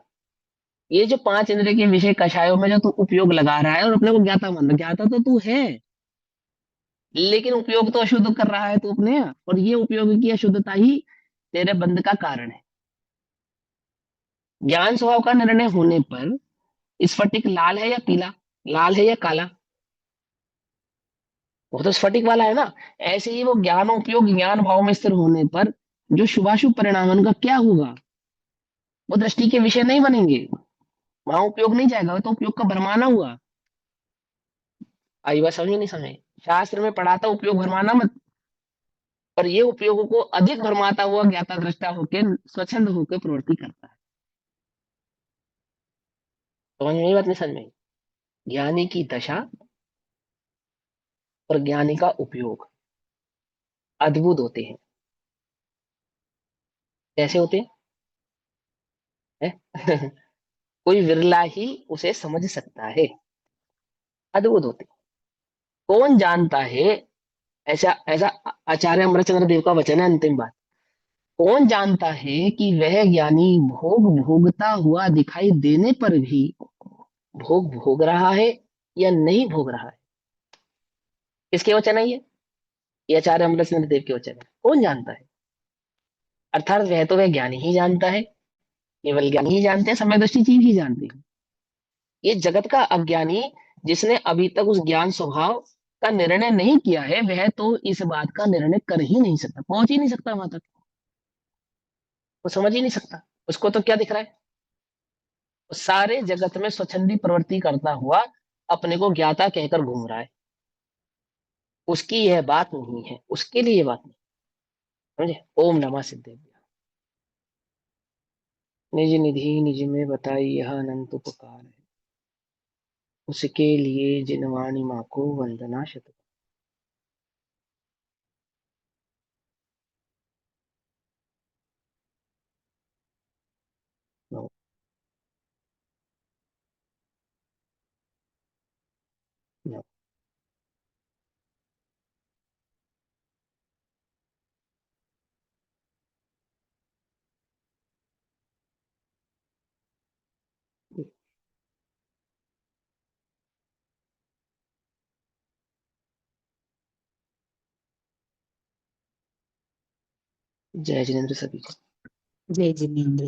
ये जो पांच इंद्रिय के विषय कषायों में जो तू उपयोग लगा रहा है और अपने को ज्ञाता मान रहा है, ज्ञाता तो तू है, लेकिन उपयोग तो अशुद्ध कर रहा है तू अपने, और ये उपयोग की अशुद्धता ही तेरे बंध का कारण है। ज्ञान स्वभाव का निर्णय होने पर स्फटिक लाल है या पीला, लाल है या काला? वो तो स्फटिक वाला है ना। ऐसे ही वो ज्ञान उपयोग ज्ञान भाव में स्थिर होने पर जो शुभाशुभ परिणाम है, उनका क्या होगा? वो दृष्टि के विषय नहीं बनेंगे, वहां उपयोग नहीं जाएगा, वो तो उपयोग का भरमाना हुआ। आई बात समझ में नहीं समझे? शास्त्र में पढ़ा था उपयोग भरमाना मत, पर ये उपयोग को अधिक भरमाता हुआ ज्ञाता दृष्टा होकर स्वच्छंद होकर प्रवृत्ति करता है। समझ में, ये बात नहीं समझ में आई? ज्ञानी की दशा और ज्ञानी का उपयोग अद्भुत होते हैं। कैसे होते हैं? कोई विरला ही उसे समझ सकता है, अद्भुत होते हैं। कौन जानता है? ऐसा ऐसा आचार्य अमरचंद्र देव का वचन है, अंतिम बात। कौन जानता है कि वह ज्ञानी भोग भोगता हुआ दिखाई देने पर भी भोग भोग रहा है या नहीं भोग रहा है? किसके वचन है ये आचार्य अमरचंद्र देव के वचन है। कौन जानता है? अर्थात वह तो वह ज्ञानी ही जानता है, केवल ज्ञानी ही जानते हैं, समय दृष्टि जीव ही जानते हैं। ये जगत का अज्ञानी, जिसने अभी तक उस ज्ञान स्वभाव का निर्णय नहीं किया है, वह तो इस बात का निर्णय कर ही नहीं सकता, पहुंच ही नहीं सकता वहां तक, वो समझ ही नहीं सकता। उसको तो क्या दिख रहा है? वो सारे जगत में स्वच्छंदी प्रवृत्ति करता हुआ अपने को ज्ञाता कहकर घूम रहा है। उसकी यह बात नहीं है, उसके लिए ये बात नहीं। समझे? ओम नमः सिद्धेभ्य। निज निधि निज में बताई यह अनंत उपकार है, उसके लिए जिनवाणी माँ को वंदना शत। जय जिनेन्द्र सभी को। जय जिनेन्द्र।